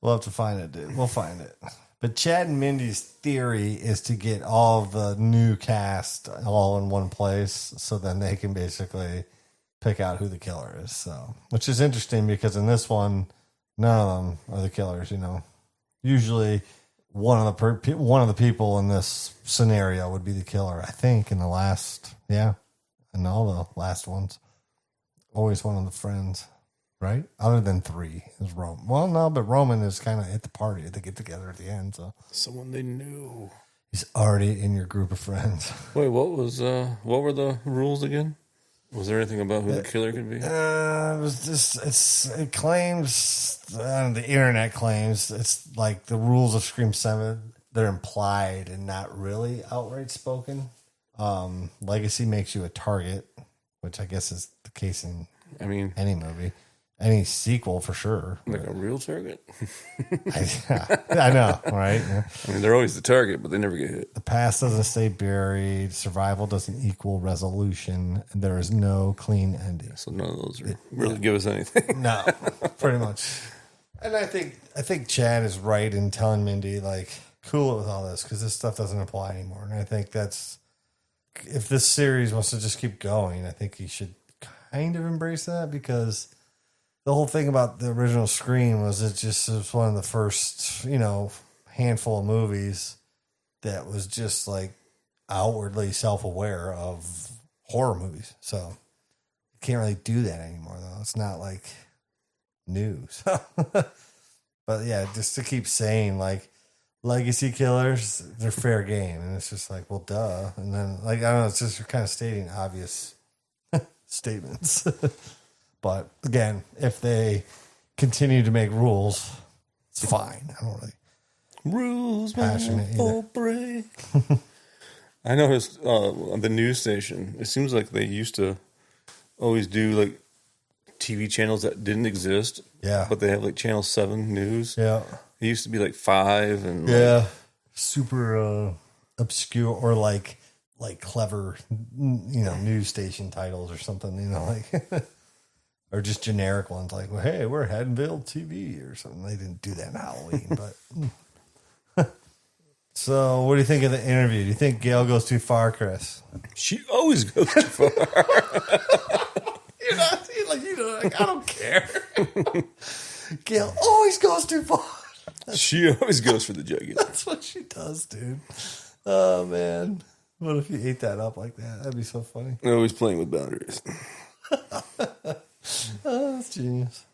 We'll have to find it, dude. We'll find it. But Chad and Mindy's theory is to get all of the new cast all in one place so then they can basically pick out who the killer is. So, which is interesting because in this one, none of them are the killers, you know. Usually one of the people in this scenario would be the killer, I think, in the last, in all the last ones. Always one of the friends. Right? Other than 3 is Roman. Well, no, but Roman is kind of at the party. They get together at the end. So someone they knew. He's already in your group of friends. Wait, what were the rules again? Was there anything about who the killer could be? It was just, it claims, the internet claims, it's like the rules of Scream 7, they're implied and not really outright spoken. Legacy makes you a target, which I guess is the case in any movie. Any sequel for sure. Like a real target? I know, right? Yeah. I mean, they're always the target, but they never get hit. The past doesn't stay buried. Survival doesn't equal resolution. And there is no clean ending. So none of those really give us anything. No, pretty much. And I think Chad is right in telling Mindy, like, cool it with all this because this stuff doesn't apply anymore. And I think that's, if this series wants to just keep going, I think he should kind of embrace that because the whole thing about the original Scream was it was one of the first, handful of movies that was just like outwardly self-aware of horror movies. So you can't really do that anymore, though. It's not like news. But yeah, just to keep saying like legacy killers, they're fair game. And it's just like, well, duh. And then like, I don't know, it's just kind of stating obvious statements. But again, if they continue to make rules, it's fine. I don't really rules passionate for break. I noticed on the news station, it seems like they used to always do like TV channels that didn't exist. Yeah. But they have like Channel 7 news. Yeah. It used to be like 5 and super obscure or like clever, news station titles or something, like. Or just generic ones like, well, hey, we're Haddonfield TV or something. They didn't do that in Halloween, but. So, what do you think of the interview? Do you think Gail goes too far, Chris? She always goes too far. I don't care. Gail always goes too far. She always goes for the jugular. That's what she does, dude. Oh, man. What if you ate that up like that? That'd be so funny. Always playing with boundaries. Oh, that's genius.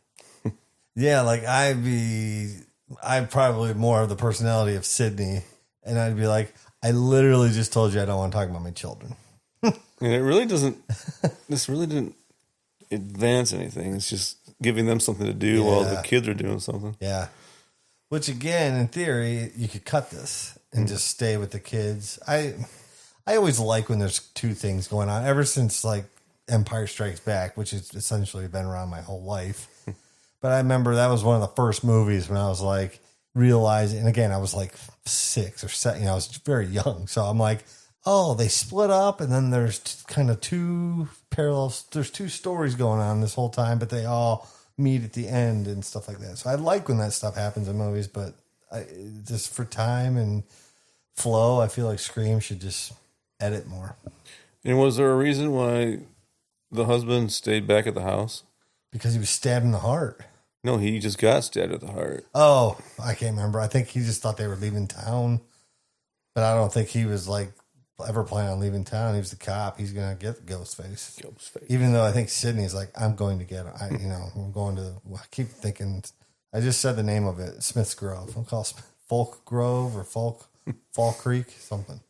Yeah, like I'm probably more of the personality of Sydney, and I'd be like, I literally just told you I don't want to talk about my children. And it really doesn't, this really didn't advance anything. It's just giving them something to do while the kids are doing something. Yeah. Which again, in theory, you could cut this and just stay with the kids. I always like when there's 2 things going on. Ever since like Empire Strikes Back, which has essentially been around my whole life. But I remember that was one of the first movies when I was like realizing, and again, I was like 6 or 7, I was very young. So I'm like, oh, they split up and then there's kind of 2 parallels. There's 2 stories going on this whole time, but they all meet at the end and stuff like that. So I like when that stuff happens in movies, but just for time and flow, I feel like Scream should just edit more. And was there a reason why the husband stayed back at the house? Because he was stabbed in the heart. No, he just got stabbed at the heart. Oh, I can't remember. I think he just thought they were leaving town. But I don't think he was like ever planning on leaving town. He was the cop. He's going to get Ghostface. Even though I think Sydney's like, I'm going to get him. I'm going to, I keep thinking, I just said the name of it, Smith's Grove. I'll call it Folk Grove or Fall Creek, something.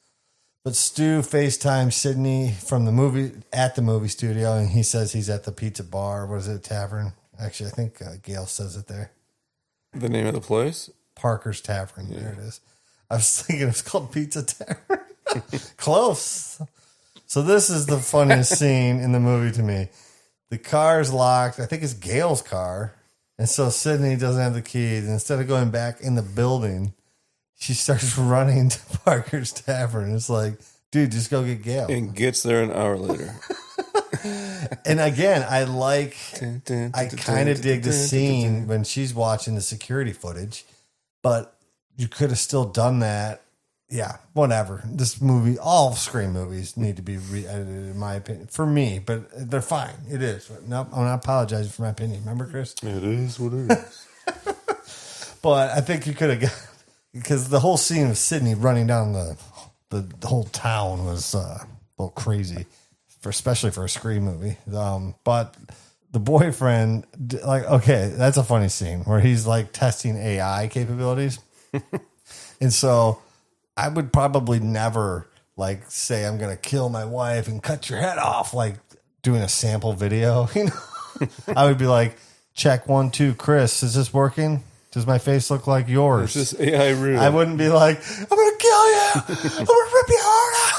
But Stu FaceTimes Sydney from the movie studio, and he says he's at the pizza bar. What is it, tavern? Actually, I think Gail says it there. The name of the place? Parker's Tavern. Yeah. There it is. I was thinking it was called Pizza Tavern. Close. So this is the funniest scene in the movie to me. The car's locked. I think it's Gail's car. And so Sydney doesn't have the keys. And instead of going back in the building, she starts running to Parker's Tavern. It's like, dude, just go get Gail. And gets there an hour later. And again, I kind of dig the scene when she's watching the security footage, but you could have still done that. Yeah, whatever. This movie, all Scream movies need to be re-edited, in my opinion, for me, but they're fine. It is. Nope, I'm not apologizing for my opinion. Remember, Chris? It is what it is. But I think you could have got, because the whole scene of Sydney running down the whole town was a little crazy, especially for a Scream movie. But the boyfriend, like, okay, that's a funny scene where he's like testing AI capabilities. And so I would probably never like say I'm going to kill my wife and cut your head off, like doing a sample video. You know, I would be like, check 1, 2, Chris, is this working? Does my face look like yours? It's just AI rude. I wouldn't be like, I'm going to kill you. I'm going to rip your heart out.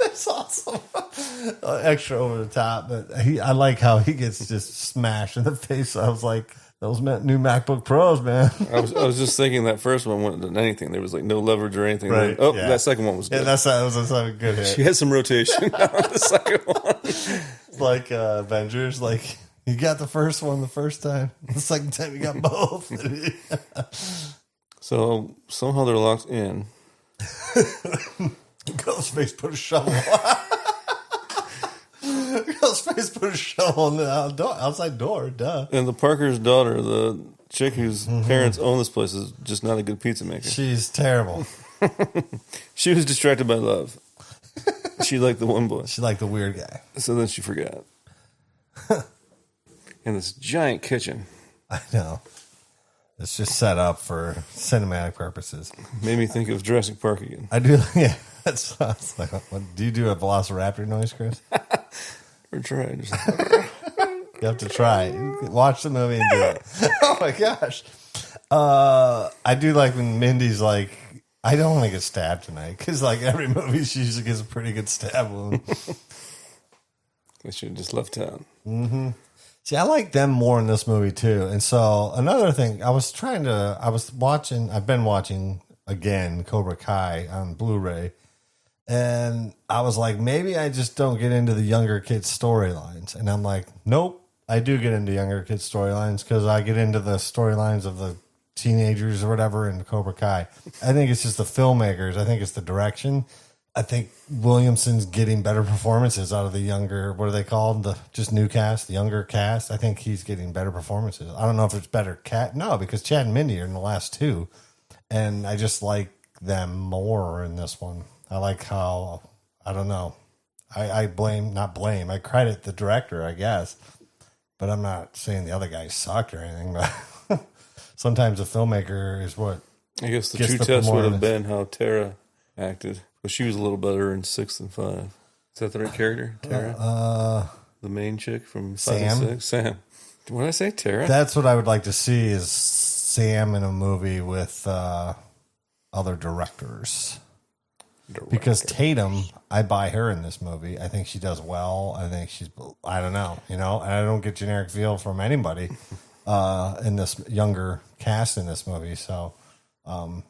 That's awesome. Extra over the top. But I like how he gets just smashed in the face. I was like, those new MacBook Pros, man. I was just thinking that first one wasn't done anything. There was like no leverage or anything. Right, Oh, yeah. that second one was good. Yeah, that was a good hit. She had some rotation on the second one. It's like Avengers, like you got the first one the first time. The second time you got both. So somehow they're locked in. Ghostface put a shovel. Ghostface put a shovel on the outside door. Duh. And the Parker's daughter, the chick whose parents own this place, is just not a good pizza maker. She's terrible. She was distracted by love. She liked the one boy. She's like the weird guy. So then she forgot. And this giant kitchen I know. It's just set up for cinematic purposes. made me think of Jurassic Park again. I do. Yeah. That's like, what, do you do a velociraptor noise, Chris? We're trying. You have to try. You can watch the movie and do it. Oh my gosh. I do like when Mindy's like, I don't want to get stabbed tonight, because like every movie she usually gets a pretty good stab wound. They should have just left town. See, I like them more in this movie too. And so another thing, I've been watching again Cobra Kai on Blu-ray, and I was like, maybe I just don't get into the younger kids' storylines. And I'm like, nope, I do get into younger kids' storylines, because I get into the storylines of the teenagers or whatever in Cobra Kai. I think it's just the filmmakers. I think it's the direction. I think Williamson's getting better performances out of the younger, what are they called? The just new cast, the younger cast. I think he's getting better performances. I don't know if it's better no, because Chad and Mindy are in the last two, and I just like them more in this one. I like how, I don't know. I credit the director, I guess, but I'm not saying the other guy sucked or anything, but sometimes a filmmaker is what I guess the gets true the test would have performance. been how Tara acted. But she was a little better in 6 than 5. Is that the right character? Tara? The main chick from 5 and Sam? 6? Sam. What did I say? Tara? That's what I would like to see, is Sam in a movie with other directors. Because Tatum, I buy her in this movie. I think she does well. I think I don't know, and I don't get generic feel from anybody in this younger cast in this movie. So,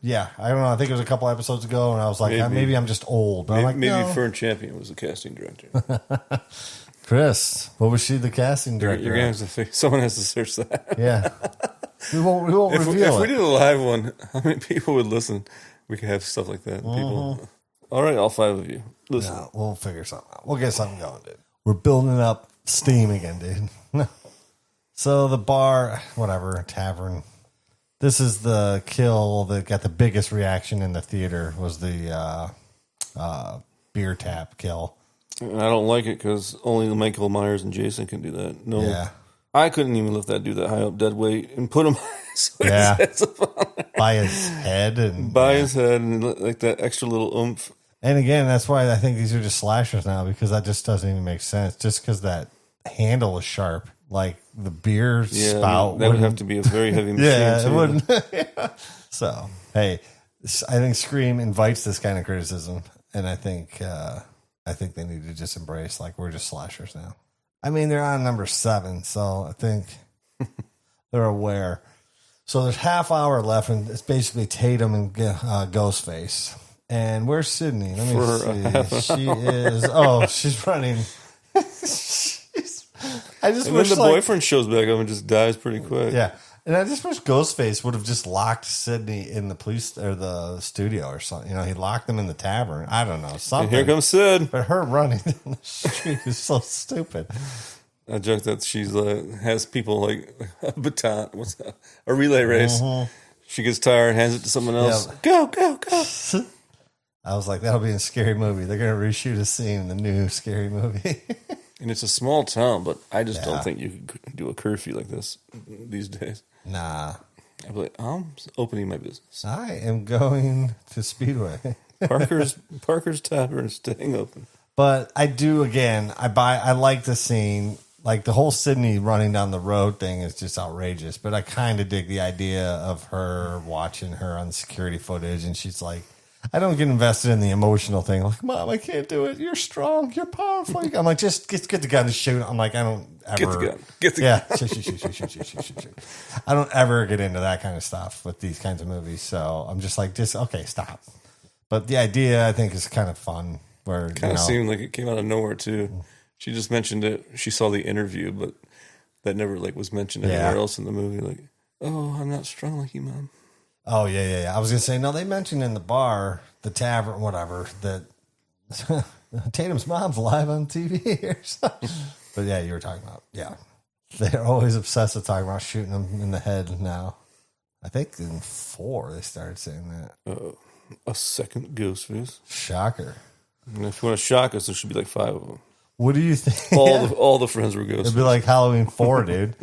yeah, I don't know. I think it was a couple episodes ago, and I was like, maybe I'm just old. But I'm like, maybe no. Fern Champion was the casting director. Chris, what was she the casting director? You're gonna have to someone has to search that. Yeah, we won't reveal If we it. did a live one, how many people would listen? We could have stuff like that. People. All right, all 5 of you. Listen. No, we'll figure something out. We'll get something going, dude. We're building up steam again, dude. So the bar, whatever, tavern. This is the kill that got the biggest reaction in the theater, was the beer tap kill. And I don't like it because only Michael Myers and Jason can do that. No, Yeah. I couldn't even lift that dude that high up dead weight and put him so Yeah. his head's up on there. By his head. And By his head and like that extra little oomph. And again, that's why I think these are just slashers now, because that just doesn't even make sense. Just because that handle is sharp, like the beer Yeah, spout. that would have to be a very heavy machine. Yeah, it too. wouldn't. Yeah. So, hey, I think Scream invites this kind of criticism, and I think they need to just embrace, like, we're just slashers now. I mean, they're on number 7, so I think they're aware. So there's half hour left, and it's basically Tatum and Ghostface. And where's Sydney? Let me see. She is. Oh, she's running. I just And wish then the like, boyfriend shows back up and just dies pretty quick. yeah. And I just wish Ghostface would have just locked Sydney in the police or the studio or something. You know, he locked them in the tavern. I don't know, something. And here comes Sid. But her running down the street is so stupid. I joke that she's has people like a baton, a relay race. She gets tired, hands it to someone else. Yeah. Go. I was like, that'll be in a Scary Movie. They're going to reshoot a scene in the new Scary Movie. And it's a small town, but I just don't think you could do a curfew like this these days. Nah. I'd be like, I'm opening my business. I am going to Speedway. Parker's Tavern is staying open. But I do, again, I like the scene. Like the whole Sydney running down the road thing is just outrageous. But I kind of dig the idea of her watching her on security footage. And she's like, I don't get invested in the emotional thing. Like, Mom, I can't do it. You're strong. You're powerful. I'm like, just get the gun and shoot. I'm like, I don't ever. Get the gun. Get the yeah. gun. Shoot. I don't ever get into that kind of stuff with these kinds of movies. So I'm just like, okay, stop. But the idea, I think, is kind of fun. Where Kind of seemed like it came out of nowhere, too. She just mentioned it. She saw the interview, but that never was mentioned anywhere else in the movie. Like, oh, I'm not strong like you, Mom. Oh, yeah. I was going to say, no, they mentioned in the bar, the tavern, whatever, that Tatum's mom's live on TV or something. But yeah, you were talking about, yeah. They're always obsessed with talking about shooting them in the head now. I think in 4 they started saying that. A second Ghostface. Shocker. And if you want to shock us, there should be like 5 of them. What do you think? All the friends were Ghostface. It'd be like Halloween 4, dude.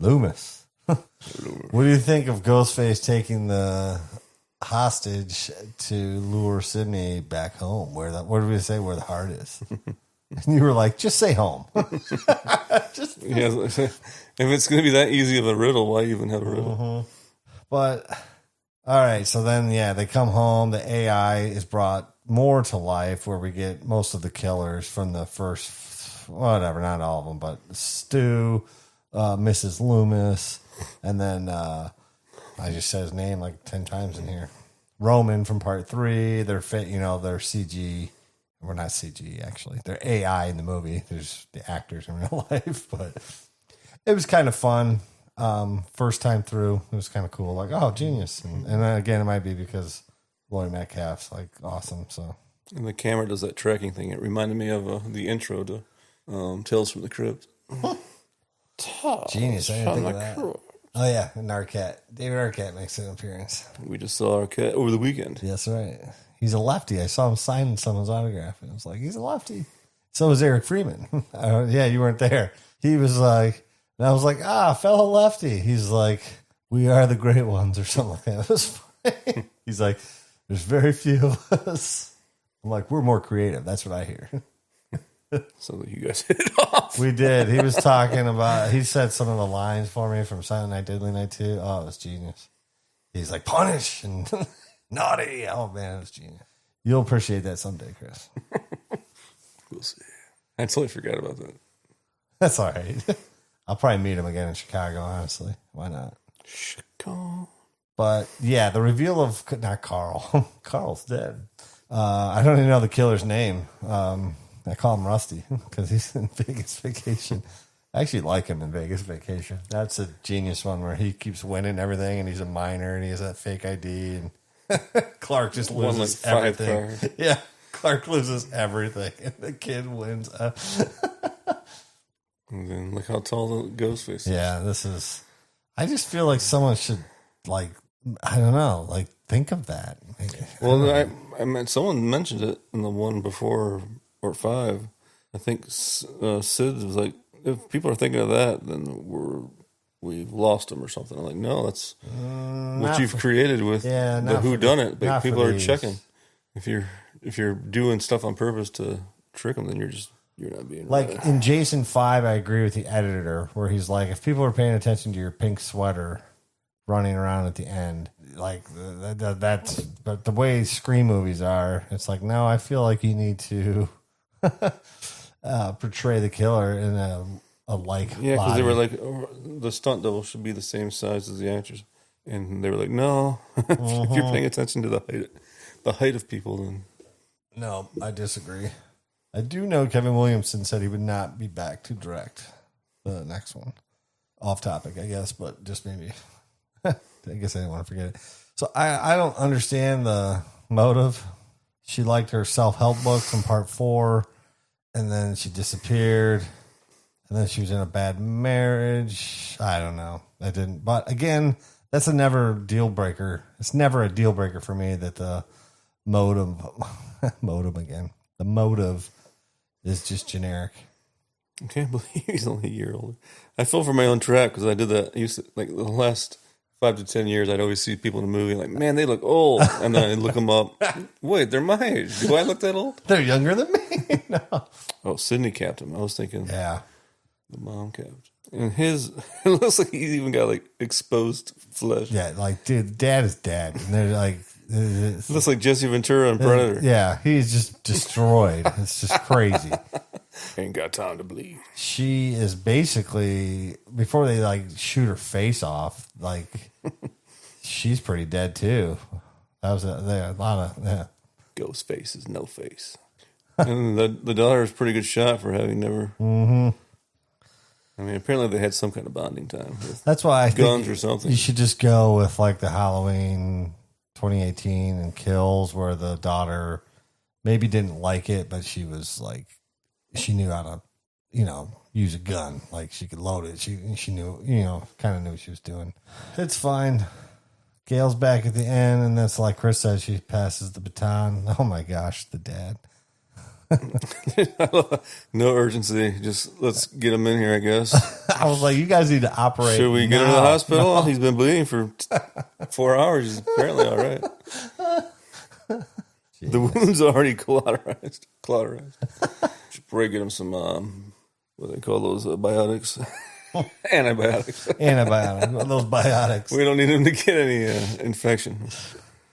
Loomis. What do you think of Ghostface taking the hostage to lure Sydney back home? What did we say where the heart is? And you were like, just say home. Yeah, if it's going to be that easy of a riddle, why even have a riddle? But, all right, so then, they come home. The AI is brought more to life where we get most of the killers from the first, whatever, not all of them, but Stu, Mrs. Loomis, and then I just said his name like 10 times in here. Roman from part 3. They're they're CG. We're not CG, actually. They're AI in the movie. There's the actors in real life, but it was kind of fun. First time through, it was kind of cool. Like, oh, genius. And then again, it might be because Lloyd Metcalf's like awesome. So, and the camera does that tracking thing. It reminded me of the intro to Tales from the Crypt. Genius. I didn't think of that. Oh, yeah. And Arquette. David Arquette makes an appearance. We just saw Arquette over the weekend. That's right. He's a lefty. I saw him signing someone's autograph, and I was like, he's a lefty. So was Eric Freeman. Yeah, you weren't there. He was like, and I was like, fellow lefty. He's like, we are the great ones or something like that. It was funny. He's like, there's very few of us. I'm like, we're more creative. That's what I hear. So you guys hit it off. We did. He was talking about, he said some of the lines for me from Silent Night, Deadly Night 2. Oh, it was genius. He's like, punish and naughty. Oh, man, it was genius. You'll appreciate that someday, Chris. We'll see. I totally forgot about that. That's all right. I'll probably meet him again in Chicago, honestly. Why not? Chicago. But yeah, the reveal of, not Carl. Carl's dead. I don't even know the killer's name. I call him Rusty because he's in Vegas Vacation. I actually like him in Vegas Vacation. That's a genius one where he keeps winning everything and he's a minor and he has that fake ID and Clark just loses everything. Cars. Yeah, Clark loses everything and the kid wins. And then look how tall the Ghostface is. Yeah, this is. I just feel like someone should, like, I don't know, like, think of that. Well, I meant someone mentioned it in the one before or 5. I think Sid was like, if people are thinking of that, then we've lost them or something. I'm like, no, that's what you've created with the whodunit. But people are checking. If you're doing stuff on purpose to trick them, then you're not being like right. In Jason 5. I agree with the editor where he's like, if people are paying attention to your pink sweater running around at the end, like that's but the way Scream movies are, it's like, no, I feel like you need to portray the killer in a like yeah, because they were like, the stunt double should be the same size as the actors, and they were like, no, if you're paying attention to the height of people, then no, I disagree. I do know Kevin Williamson said he would not be back to direct. the next one. Off topic, I guess, but just maybe. I guess I didn't want to forget it. So I don't understand the motive. She liked her self-help books in part 4, and then she disappeared, and then she was in a bad marriage. I don't know. I didn't. But again, that's a never deal breaker. It's never a deal breaker for me that the motive is just generic. I can't believe he's only a year older. I fell for my own trap because I did that. I used to, like, the last 5 to 10 years, I'd always see people in the movie like, man, they look old. And then I'd look them up. Wait, they're my age. Do I look that old? They're younger than me. No. Oh, Sydney capped him. I was thinking Yeah. the mom capped. And his, it looks like he's even got like exposed flesh. Yeah, like, dude, dad is dead. And they're like, It looks like Jesse Ventura and Predator. yeah, he's just destroyed. It's just crazy. Ain't got time to bleed. She is basically, before they like shoot her face off, like she's pretty dead too. That was a lot of, yeah. Ghost face is no face. And the daughter is a pretty good shot for having never. Mm-hmm. I mean, apparently they had some kind of bonding time with That's why I guns think or something. you should just go with like the Halloween 2018 and Kills, where the daughter maybe didn't like it, but she was like, she knew how to, use a gun. Like she could load it. She knew, kind of knew what she was doing. It's fine. Gail's back at the end, and that's like Chris said, she passes the baton. Oh my gosh, the dad. No urgency. Just let's get him in here, I guess. I was like, you guys need to operate. Should we get him to the now. hospital? No. He's been bleeding for 4 hours. He's apparently all right. The wound's already cauterized. Should probably get him some, what do they call those, biotics? Antibiotics. Those biotics. We don't need him to get any infection.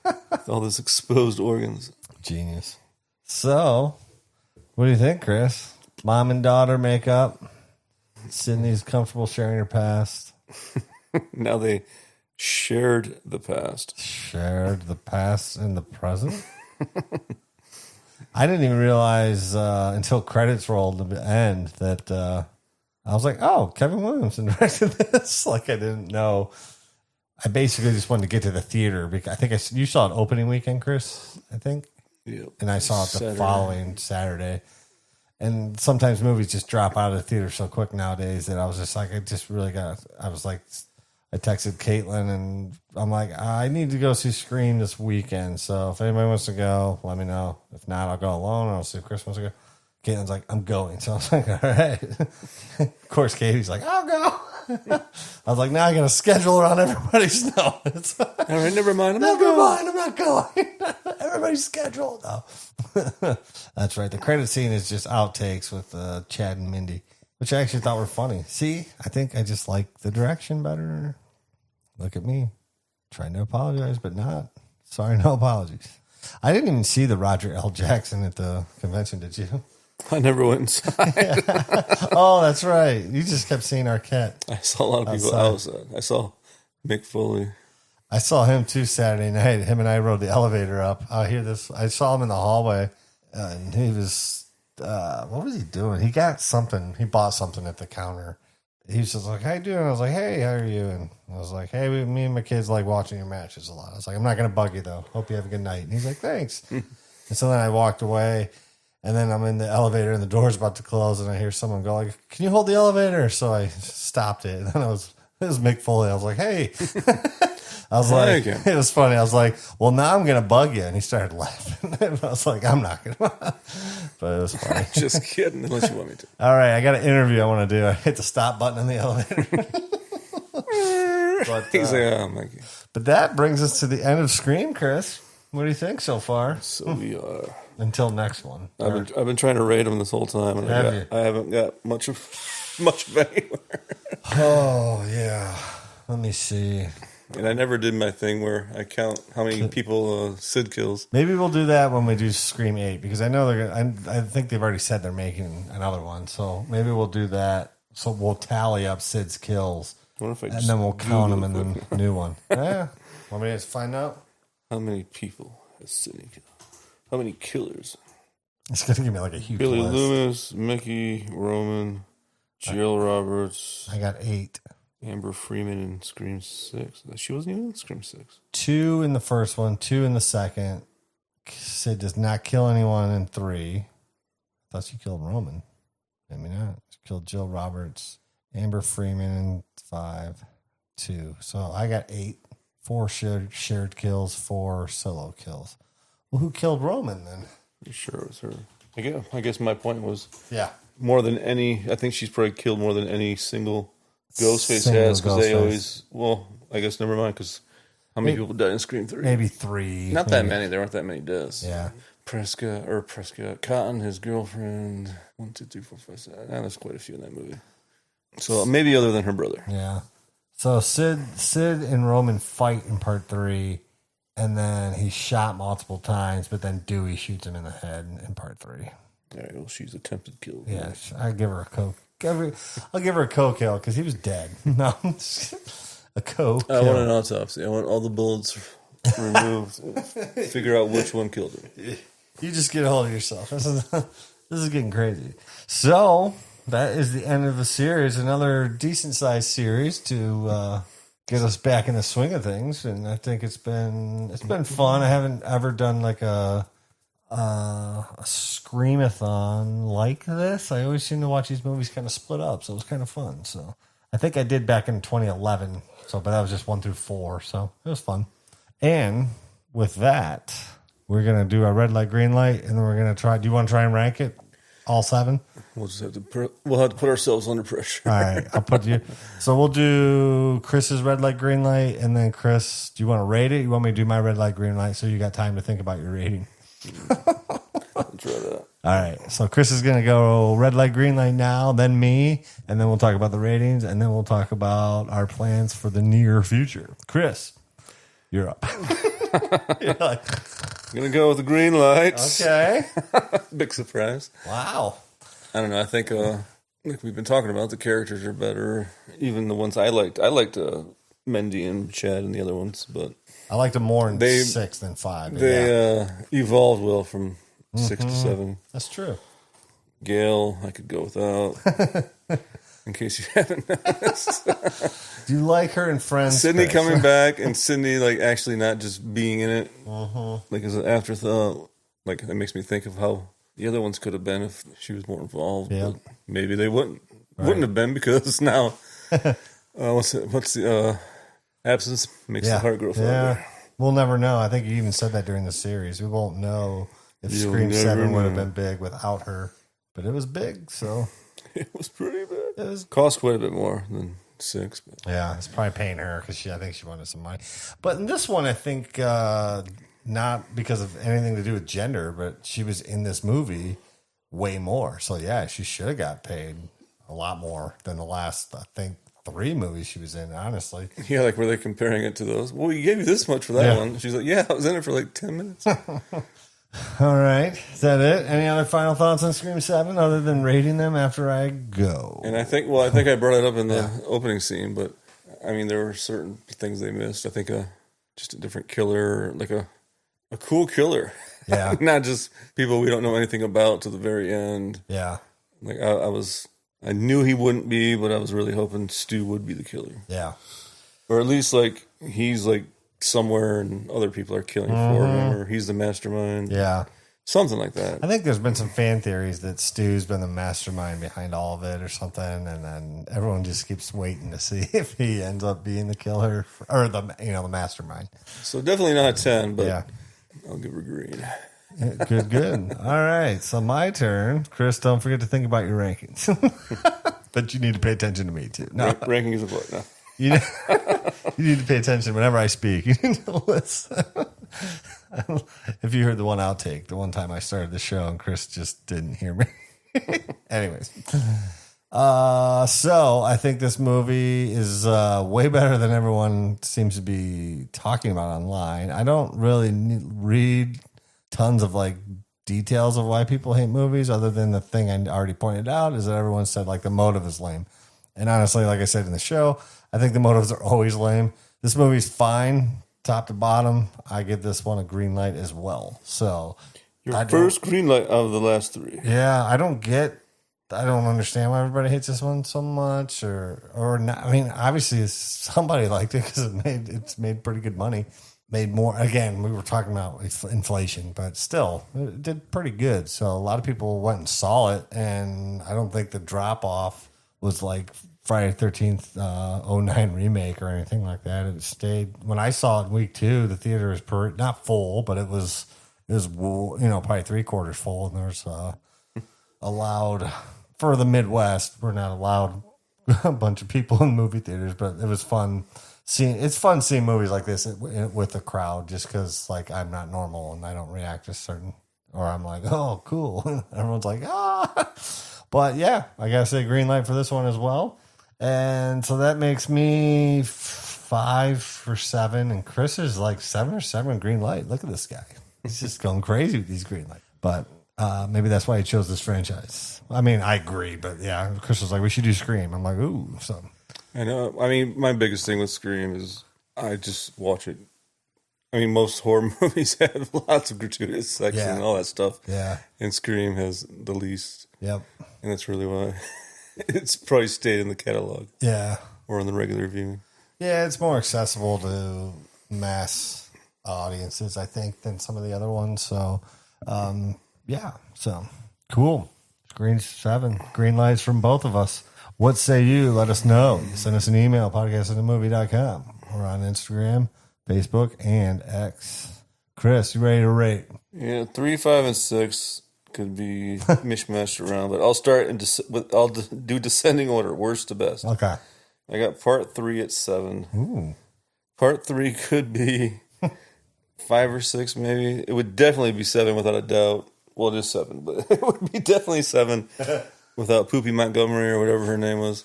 With all this exposed organs. Genius. So, what do you think, Chris? Mom and daughter make up. Sydney's comfortable sharing her past. Now they shared the past. Shared the past and the present. I didn't even realize until credits rolled at the end that I was like, oh, Kevin Williamson directed this. Like, I didn't know. I basically just wanted to get to the theater because I think you saw it opening weekend, Chris, I think. Yep. And I saw it the Saturday. following Saturday. And sometimes movies just drop out of the theater so quick nowadays that I was just like, I texted Caitlin and I'm like, I need to go see Scream this weekend. So if anybody wants to go, let me know. If not, I'll go alone. I'll see if Chris wants to go. Caitlin's like, I'm going. So I was like, all right. Of course, Katie's like, I'll go. I was like, now I got to schedule around everybody's notes. All right, never mind. I'm not going. Everybody's scheduled. No. That's right. The credit scene is just outtakes with Chad and Mindy, which I actually thought were funny. See, I think I just like the direction better. Look at me. Trying to apologize, but not. Sorry, no apologies. I didn't even see the Roger L. Jackson at the convention, did you? I never went inside. Oh, that's right. You just kept seeing Arquette. I saw a lot of people outside. I saw Mick Foley. I saw him too Saturday night. Him and I rode the elevator up. I hear this. I saw him in the hallway, and he was. What was he doing? He got something. He bought something at the counter. He was just like, "How you doing?" I was like, "Hey, how are you?" And I was like, "Hey, me and my kids like watching your matches a lot." I was like, "I'm not going to bug you though. Hope you have a good night." And he's like, "Thanks." And so then I walked away, and then I'm in the elevator, and the door's about to close, and I hear someone go like, "Can you hold the elevator?" So I stopped it, and then it was Mick Foley. I was like, "Hey." I was like, it was funny. I was like, well, now I'm going to bug you. And he started laughing. And I was like, I'm not going to. But it was funny. Just kidding, unless you want me to. All right, I got an interview I want to do. I hit the stop button in the elevator. He's like, oh, Mikey. But that brings us to the end of Scream, Chris. What do you think so far? So we are. Until next one. I've been trying to rate them this whole time, and I haven't got much of anywhere. Oh, yeah. Let me see. And I never did my thing where I count how many people Sid kills. Maybe we'll do that when we do Scream 8 because I know they're gonna, I think they've already said they're making another one. So maybe we'll do that. So we'll tally up Sid's kills. What if I and then we'll count them in the new one. Yeah. Want me to find out? How many people has Sidney killed? How many killers? It's going to give me like a huge Billy list. Loomis, Mickey, Roman, Jill Roberts, I got 8. Amber Freeman in Scream 6. She wasn't even in Scream 6. 2 in the first one, 2 in the second. Sid does not kill anyone in 3. I thought she killed Roman. Maybe not. She killed Jill Roberts, Amber Freeman in 5, 2. So I got 8. 4 shared kills, 4 solo kills. Well, who killed Roman then? You sure it was her? I guess my point was Yeah. more than any. I think she's probably killed more than any single Ghostface Single has because they Ghostface. always. Well, I guess never mind because how many people died in Scream 3? Maybe 3. Not that maybe. many. There aren't that many deaths. Yeah. Prescott, Cotton, his girlfriend. 1, 2, 3, 4, 5, 6. There's quite a few in that movie. So maybe other than her brother. Yeah. So Sid and Roman fight in part 3, and then he's shot multiple times, but then Dewey shoots him in the head in part 3. All right, well, she's attempted kill. Yes, I give her a coke. I'll give her a co-kill because he was dead. No, a co-kill. I want an autopsy. I want all the bullets removed. Figure out which one killed her. You just get a hold of yourself. This is getting crazy. So that is the end of the series. Another decent sized series to get us back in the swing of things, and I think it's been fun. I haven't ever done like a screamathon like this. I always seem to watch these movies kind of split up, so it was kind of fun. So I think I did back in 2011. So, but that was just 1 through 4, so it was fun. And with that, we're gonna do a red light, green light, and then we're gonna try. Do you want to try and rank it? All 7? We'll just have to. We'll have to put ourselves under pressure. All right, I'll put you. So we'll do Chris's red light, green light, and then Chris, do you want to rate it? You want me to do my red light, green light, so you got time to think about your rating? I'll try that. All right, so Chris is gonna go red light, green light now, then me, and then we'll talk about the ratings, and then we'll talk about our plans for the near future. Chris, you're up. You're like, I'm gonna go with the green lights. okay. Big surprise. Wow. I don't know. I think like we've been talking about, the characters are better. Even the ones I liked. I liked Mendy and Chad and the other ones, but I liked them more in They- 6 than 5. but they yeah, evolved well from 6 to 7. that's true. Gail, I could go without. In case you haven't noticed. Do you like her in Friends? Sydney Chris? coming back and Sydney like actually not just being in it, like as an afterthought. Like that makes me think of how the other ones could have been if she was more involved. Yeah. But maybe they wouldn't have been because now what's the absence makes the heart grow fonder. Yeah, we'll never know. I think you even said that during the series. We won't know if You'll Scream never 7 would have know. been big without her, but it was big. So It was pretty bad. it was. Cost quite a bit more than 6. But Yeah, it's probably paying her because I think she wanted some money. But in this one, I think not because of anything to do with gender, but she was in this movie way more. So yeah, she should have got paid a lot more than the last, I think, 3 movies she was in. Honestly, yeah, like were they comparing it to those? Well, we gave you this much for that Yeah. one. She's like, yeah, I was in it for like 10 minutes. all right, is that it? Any other final thoughts on Scream 7 other than rating them after I go? And I think I brought it up in the opening scene, but I mean, there were certain things they missed. I think just a different killer, like a cool killer. Yeah. Not just people we don't know anything about to the very end. Yeah, Like I knew he wouldn't be, but I was really hoping Stu would be the killer. yeah. Or at least like he's like somewhere and other people are killing for him, or he's the mastermind. Yeah. Something like that. I think there's been some fan theories that Stu's been the mastermind behind all of it or something, and then everyone just keeps waiting to see if he ends up being the killer or the mastermind. So definitely not a 10, but Yeah. I'll give her green. Good. All right, so my turn. Chris, don't forget to think about your rankings. But you need to pay attention to me too. No, Ranking is a what now? you need to pay attention whenever I speak. You need to listen. If you heard the one outtake, the one time I started the show and Chris just didn't hear me. Anyways. So I think this movie is way better than everyone seems to be talking about online. I don't really read tons of like details of why people hate movies other than the thing I already pointed out is that everyone said like the motive is lame. And honestly, like I said in the show, I think the motives are always lame. This movie's fine, top to bottom. I give this one a green light as well. So Your first green light out of the last 3. yeah, I don't get I don't understand why everybody hates this one so much, or not. I mean, obviously somebody liked it because it's made pretty good money. Made more. Again, we were talking about inflation, but still, it did pretty good. So a lot of people went and saw it, and I don't think the drop off was like Friday the 13th 09 remake or anything like that. It stayed. When I saw it in week 2, the theater was not full, but it was probably 3/4 full, and there's allowed. For the Midwest, we're not allowed a bunch of people in movie theaters, but it was fun seeing movies like this with a crowd, just because like I'm not normal and I don't react to certain, or I'm like, oh, cool. Everyone's like, ah. But yeah, I gotta say green light for this one as well. And so that makes me 5 for 7, and Chris is like 7 or 7 green light. Look at this guy. He's just going crazy with these green lights. But maybe that's why he chose this franchise. I mean, I agree, but yeah, Chris was like, we should do Scream. I'm like, ooh, so. I know. I mean, my biggest thing with Scream is I just watch it. I mean, most horror movies have lots of gratuitous sex and all that stuff. Yeah. And Scream has the least. Yep. And that's really why it's probably stayed in the catalog. Yeah. Or on the regular viewing. Yeah, it's more accessible to mass audiences, I think, than some of the other ones. So, yeah, so cool. Green 7, green lights from both of us. What say you? Let us know. Send us an email, podcast@themovie.com. We're on Instagram, Facebook, and X. Chris, you ready to rate? Yeah, 3, 5, and 6 could be mishmashed around, but I'll start I'll do descending order, worst to best. Okay. I got part 3 at 7. Ooh. Part 3 could be 5 or 6, maybe. It would definitely be 7 without a doubt. Well, it is 7, but it would be definitely 7 without Poopy Montgomery or whatever her name was.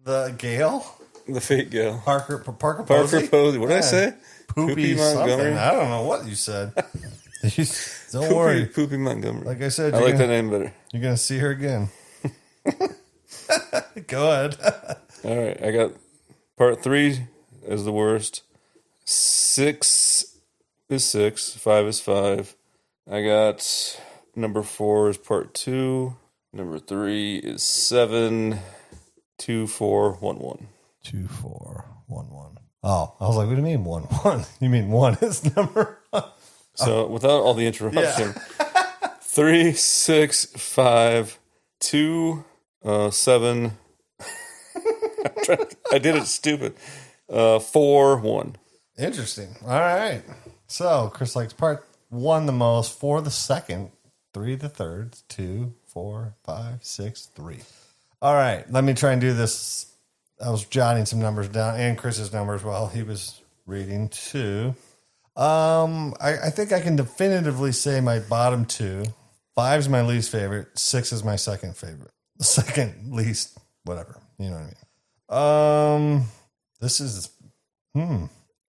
The Gale? The fake gal. Parker Posey? What did I say? Poopy Montgomery? I don't know what you said. Don't worry. Poopy Montgomery. Like I said, I like that name better. You're going to see her again. Go ahead. All right. I got part 3 as the worst. 6 is 6. 5 is 5. I got number 4 is part 2. Number 3 is 7. 2, 4, 1, 1. 2, 4, 1, 1. Oh, I was like, what do you mean 1, 1? You mean 1 is number 1? So without all the interruption, 3, 6, 5, 2, 7. I did it stupid. 4, 1. Interesting. All right. So Chris likes part 1 the most, 4 the second, 3 the third, 2, 4, 5, 6, 3. All right. Let me try and do this. I was jotting some numbers down and Chris's numbers while he was reading too. I think I can definitively say my bottom 2. 5 is my least favorite. 6 is my second favorite. The second least, whatever. You know what I mean? This is,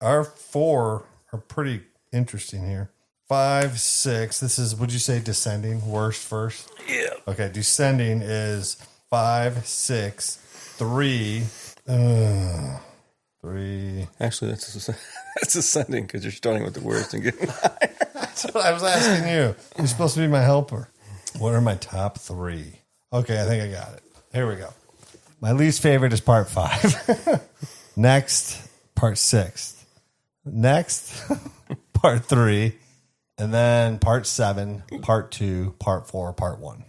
our 4 are pretty interesting here. 5, 6. This is, would you say descending? Worst first? Yeah. Okay, descending is 5, 6, 3. 3. Actually, that's ascending because you're starting with the worst and getting higher. That's what I was asking you. You're supposed to be my helper. What are my top 3? Okay, I think I got it. Here we go. My least favorite is part 5. Next, part 6. Next, part 3. And then part 7, part 2, part 4, part 1.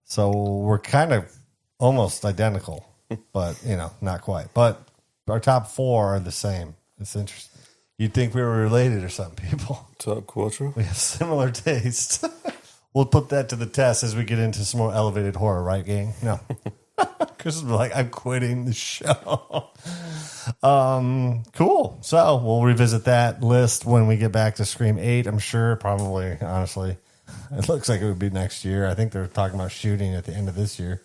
So we're kind of almost identical, but, not quite. But our top 4 are the same. It's interesting. You'd think we were related or something, people. Top quattro? We have similar tastes. We'll put that to the test as we get into some more elevated horror, right, gang? No. Chris is like, I'm quitting the show. Cool. So we'll revisit that list when we get back to Scream 8, I'm sure. Probably, honestly. It looks like it would be next year. I think they're talking about shooting at the end of this year.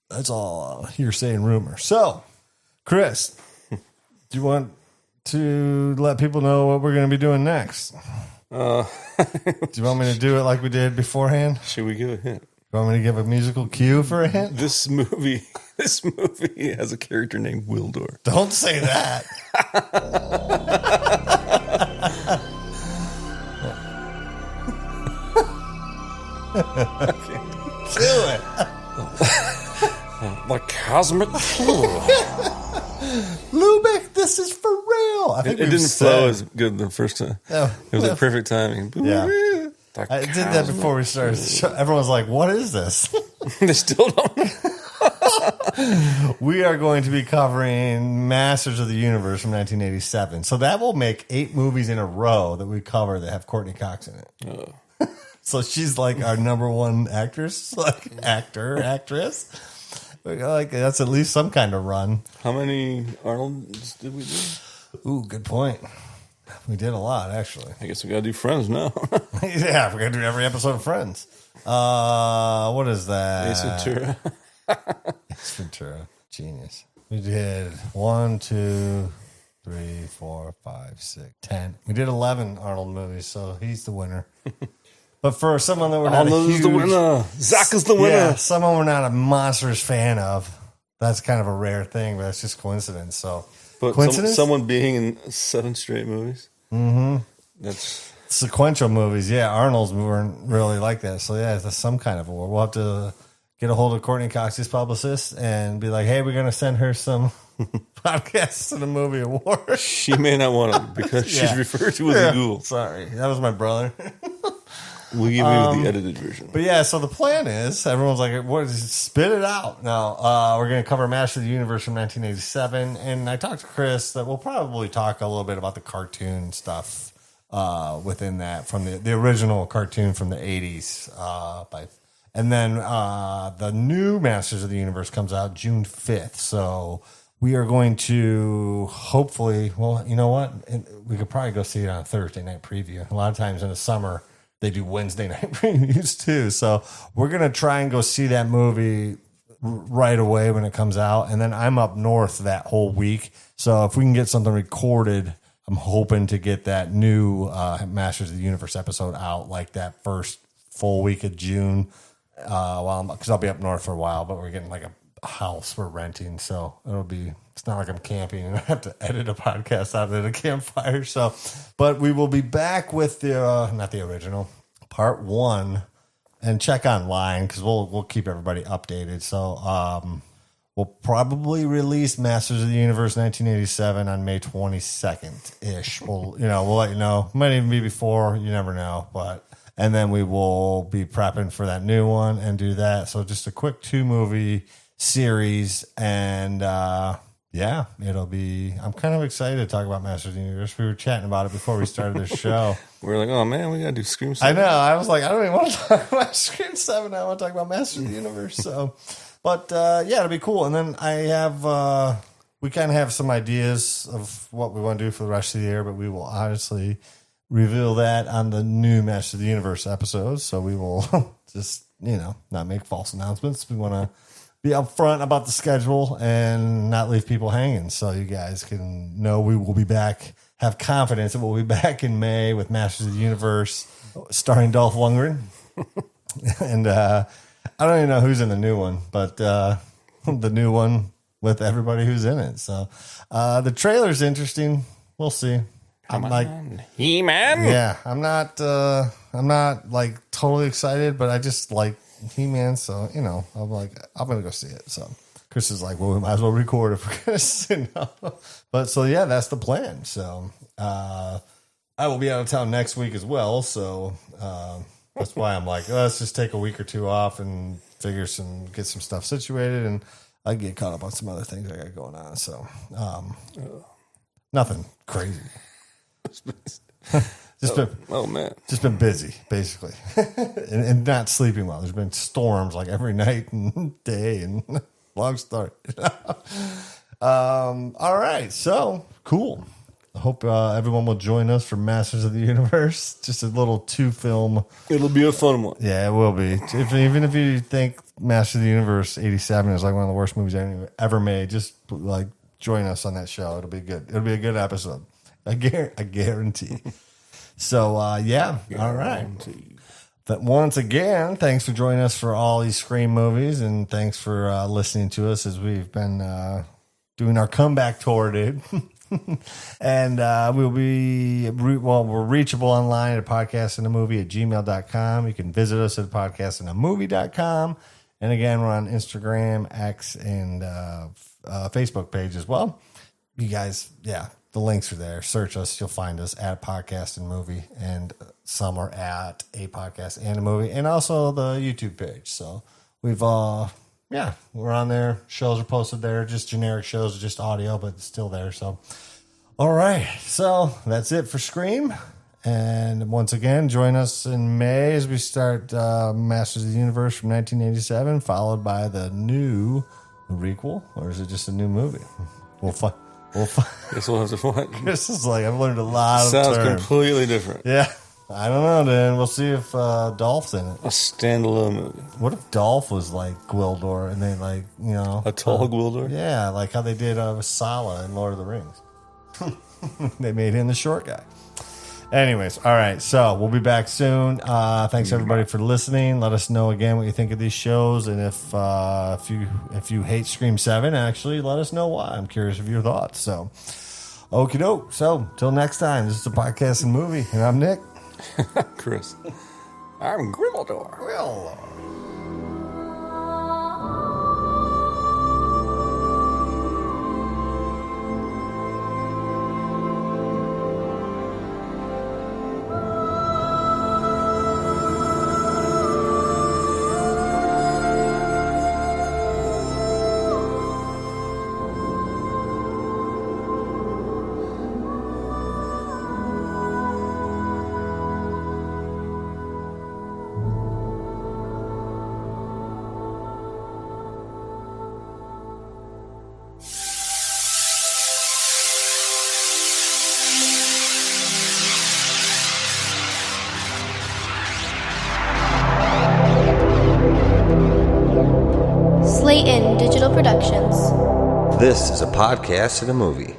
That's all hearsay and rumor. So, Chris, do you want to let people know what we're going to be doing next? Do you want me to do it like we did beforehand? Should we give a hint? You want me to give a musical cue for a hint? This movie has a character named Wildor. Don't say that. Do it. Like cosmic. Lubick, this is for real. I It think we've didn't said- flow as good the first time. No. It was like perfect timing. Yeah. The I did that before we started. the show. Everyone's like, what is this? They still don't know. We are going to be covering Masters of the Universe from 1987. So that will make 8 movies in a row that we cover that have Courtney Cox in it. So she's like our number one actress, like actress. Like that's at least some kind of run. How many Arnolds did we do? Ooh, good point. We did a lot, actually. I guess we gotta do Friends now. Yeah, we're gonna do every episode of Friends. What is that? Ace Ventura. Ace Ventura, genius. We did 1, 2, 3, 4, 5, 6, 10. We did 11 Arnold movies, so he's the winner. But for someone that we're not Arnold a huge, is the winner. Zach is the winner. yeah, someone we're not a Monsters fan of, that's kind of a rare thing, but that's just coincidence. So, But coincidence? someone being in 7 straight movies. Mm-hmm. That's Sequential movies, yeah. Arnold's weren't really like that. So, yeah, it's some kind of award. We'll have to get a hold of Courtney Cox's publicist and be like, hey, we're going to send her some podcasts and a movie award. she may not want it because she's Yeah. referred to as Yeah. a ghoul. Sorry, that was my brother. We'll give you the edited version. But yeah, so the plan is everyone's like, "What? Spit it out!" Now we're going to cover Master of the Universe from 1987, and I talked to Chris that we'll probably talk a little bit about the cartoon stuff within that from the original cartoon from the 80s. And then the new Masters of the Universe comes out June 5th, so we are going to hopefully. Well, you know what? We could probably go see it on a Thursday night preview. A lot of times in the summer, they do Wednesday night previews too. So we're going to try and go see that movie right away when it comes out. And then I'm up north that whole week. So if we can get something recorded, I'm hoping to get that new Masters of the Universe episode out like that first full week of June. Because I'll be up north for a while, but we're getting like a house we're renting. So it's not like I'm camping and I have to edit a podcast out at a campfire. So, but we will be back with the, not the original, part 1, and check online because we'll keep everybody updated. So, we'll probably release Masters of the Universe 1987 on May 22nd ish. We'll let you know. Might even be before, you never know, and then we will be prepping for that new one and do that. So just a quick 2-movie series, and yeah, it'll be. I'm kind of excited to talk about Masters of the Universe. We were chatting about it before we started this show. We're like, oh man, we gotta do Scream. I know. I was like, I don't even want to talk about Scream 7. I want to talk about Masters of the Universe. So, but yeah, it'll be cool. And then I have. We kind of have some ideas of what we want to do for the rest of the year, but we will honestly reveal that on the new Masters of the Universe episodes. So we will just not make false announcements. We want to be upfront about the schedule and not leave people hanging, so you guys can know we will be back. Have confidence that we'll be back in May with Masters of the Universe, starring Dolph Lundgren, and I don't even know who's in the new one, but the new one with everybody who's in it. So the trailer's interesting. We'll see. I'm like He-Man. Yeah, I'm not like totally excited, but I just like He-Man, so I'm like, I'm gonna go see it. So Chris is like, well, we might as well record if we're gonna see. But so yeah, that's the plan. So I will be out of town next week as well. So that's why I'm like, let's just take a week or 2 off and get some stuff situated, and I get caught up on some other things I got going on. So nothing crazy. Just been busy, basically, and not sleeping well. There's been storms like every night and day, and long story. All right, so cool. I hope everyone will join us for Masters of the Universe. Just a little 2-film. It'll be a fun one. Yeah, it will be. Even if you think Masters of the Universe 87 is like one of the worst movies ever made, just like join us on that show. It'll be good. It'll be a good episode. I guarantee. So, yeah. All right. But once again, thanks for joining us for all these Scream movies, and thanks for listening to us as we've been doing our comeback tour, dude. And we'll be, we're reachable online at podcastindamovie@gmail.com. You can visit us at podcastindamovie.com. And again, we're on Instagram, X, and Facebook page as well. You guys, the links are there. Search us. You'll find us at Podcast and Movie, and some are at A Podcast and a Movie, and also the YouTube page. So we've, we're on there. Shows are posted there. Just generic shows, just audio, but it's still there. So, all right. So that's it for Scream. And once again, join us in May as we start Masters of the Universe from 1987, followed by the new requel, or is it just a new movie? We'll find. Guess we'll have to find. Chris is like, I've learned a lot of Sounds terms. completely different. Yeah. I don't know, Dan. We'll see if Dolph's in it. A standalone movie. What if Dolph was like Gwildor and they A tall Gwildor? Yeah, like how they did with Sala in Lord of the Rings. They made him the short guy. Anyways, all right. So we'll be back soon. Thanks everybody for listening. Let us know again what you think of these shows, and if you hate Scream 7, actually, let us know why. I'm curious of your thoughts. So, okie doke. So till next time, this is the Podcast and Movie, and I'm Nick. Chris. I'm Gwildor. Slayton Digital Productions. This is a podcast and a movie.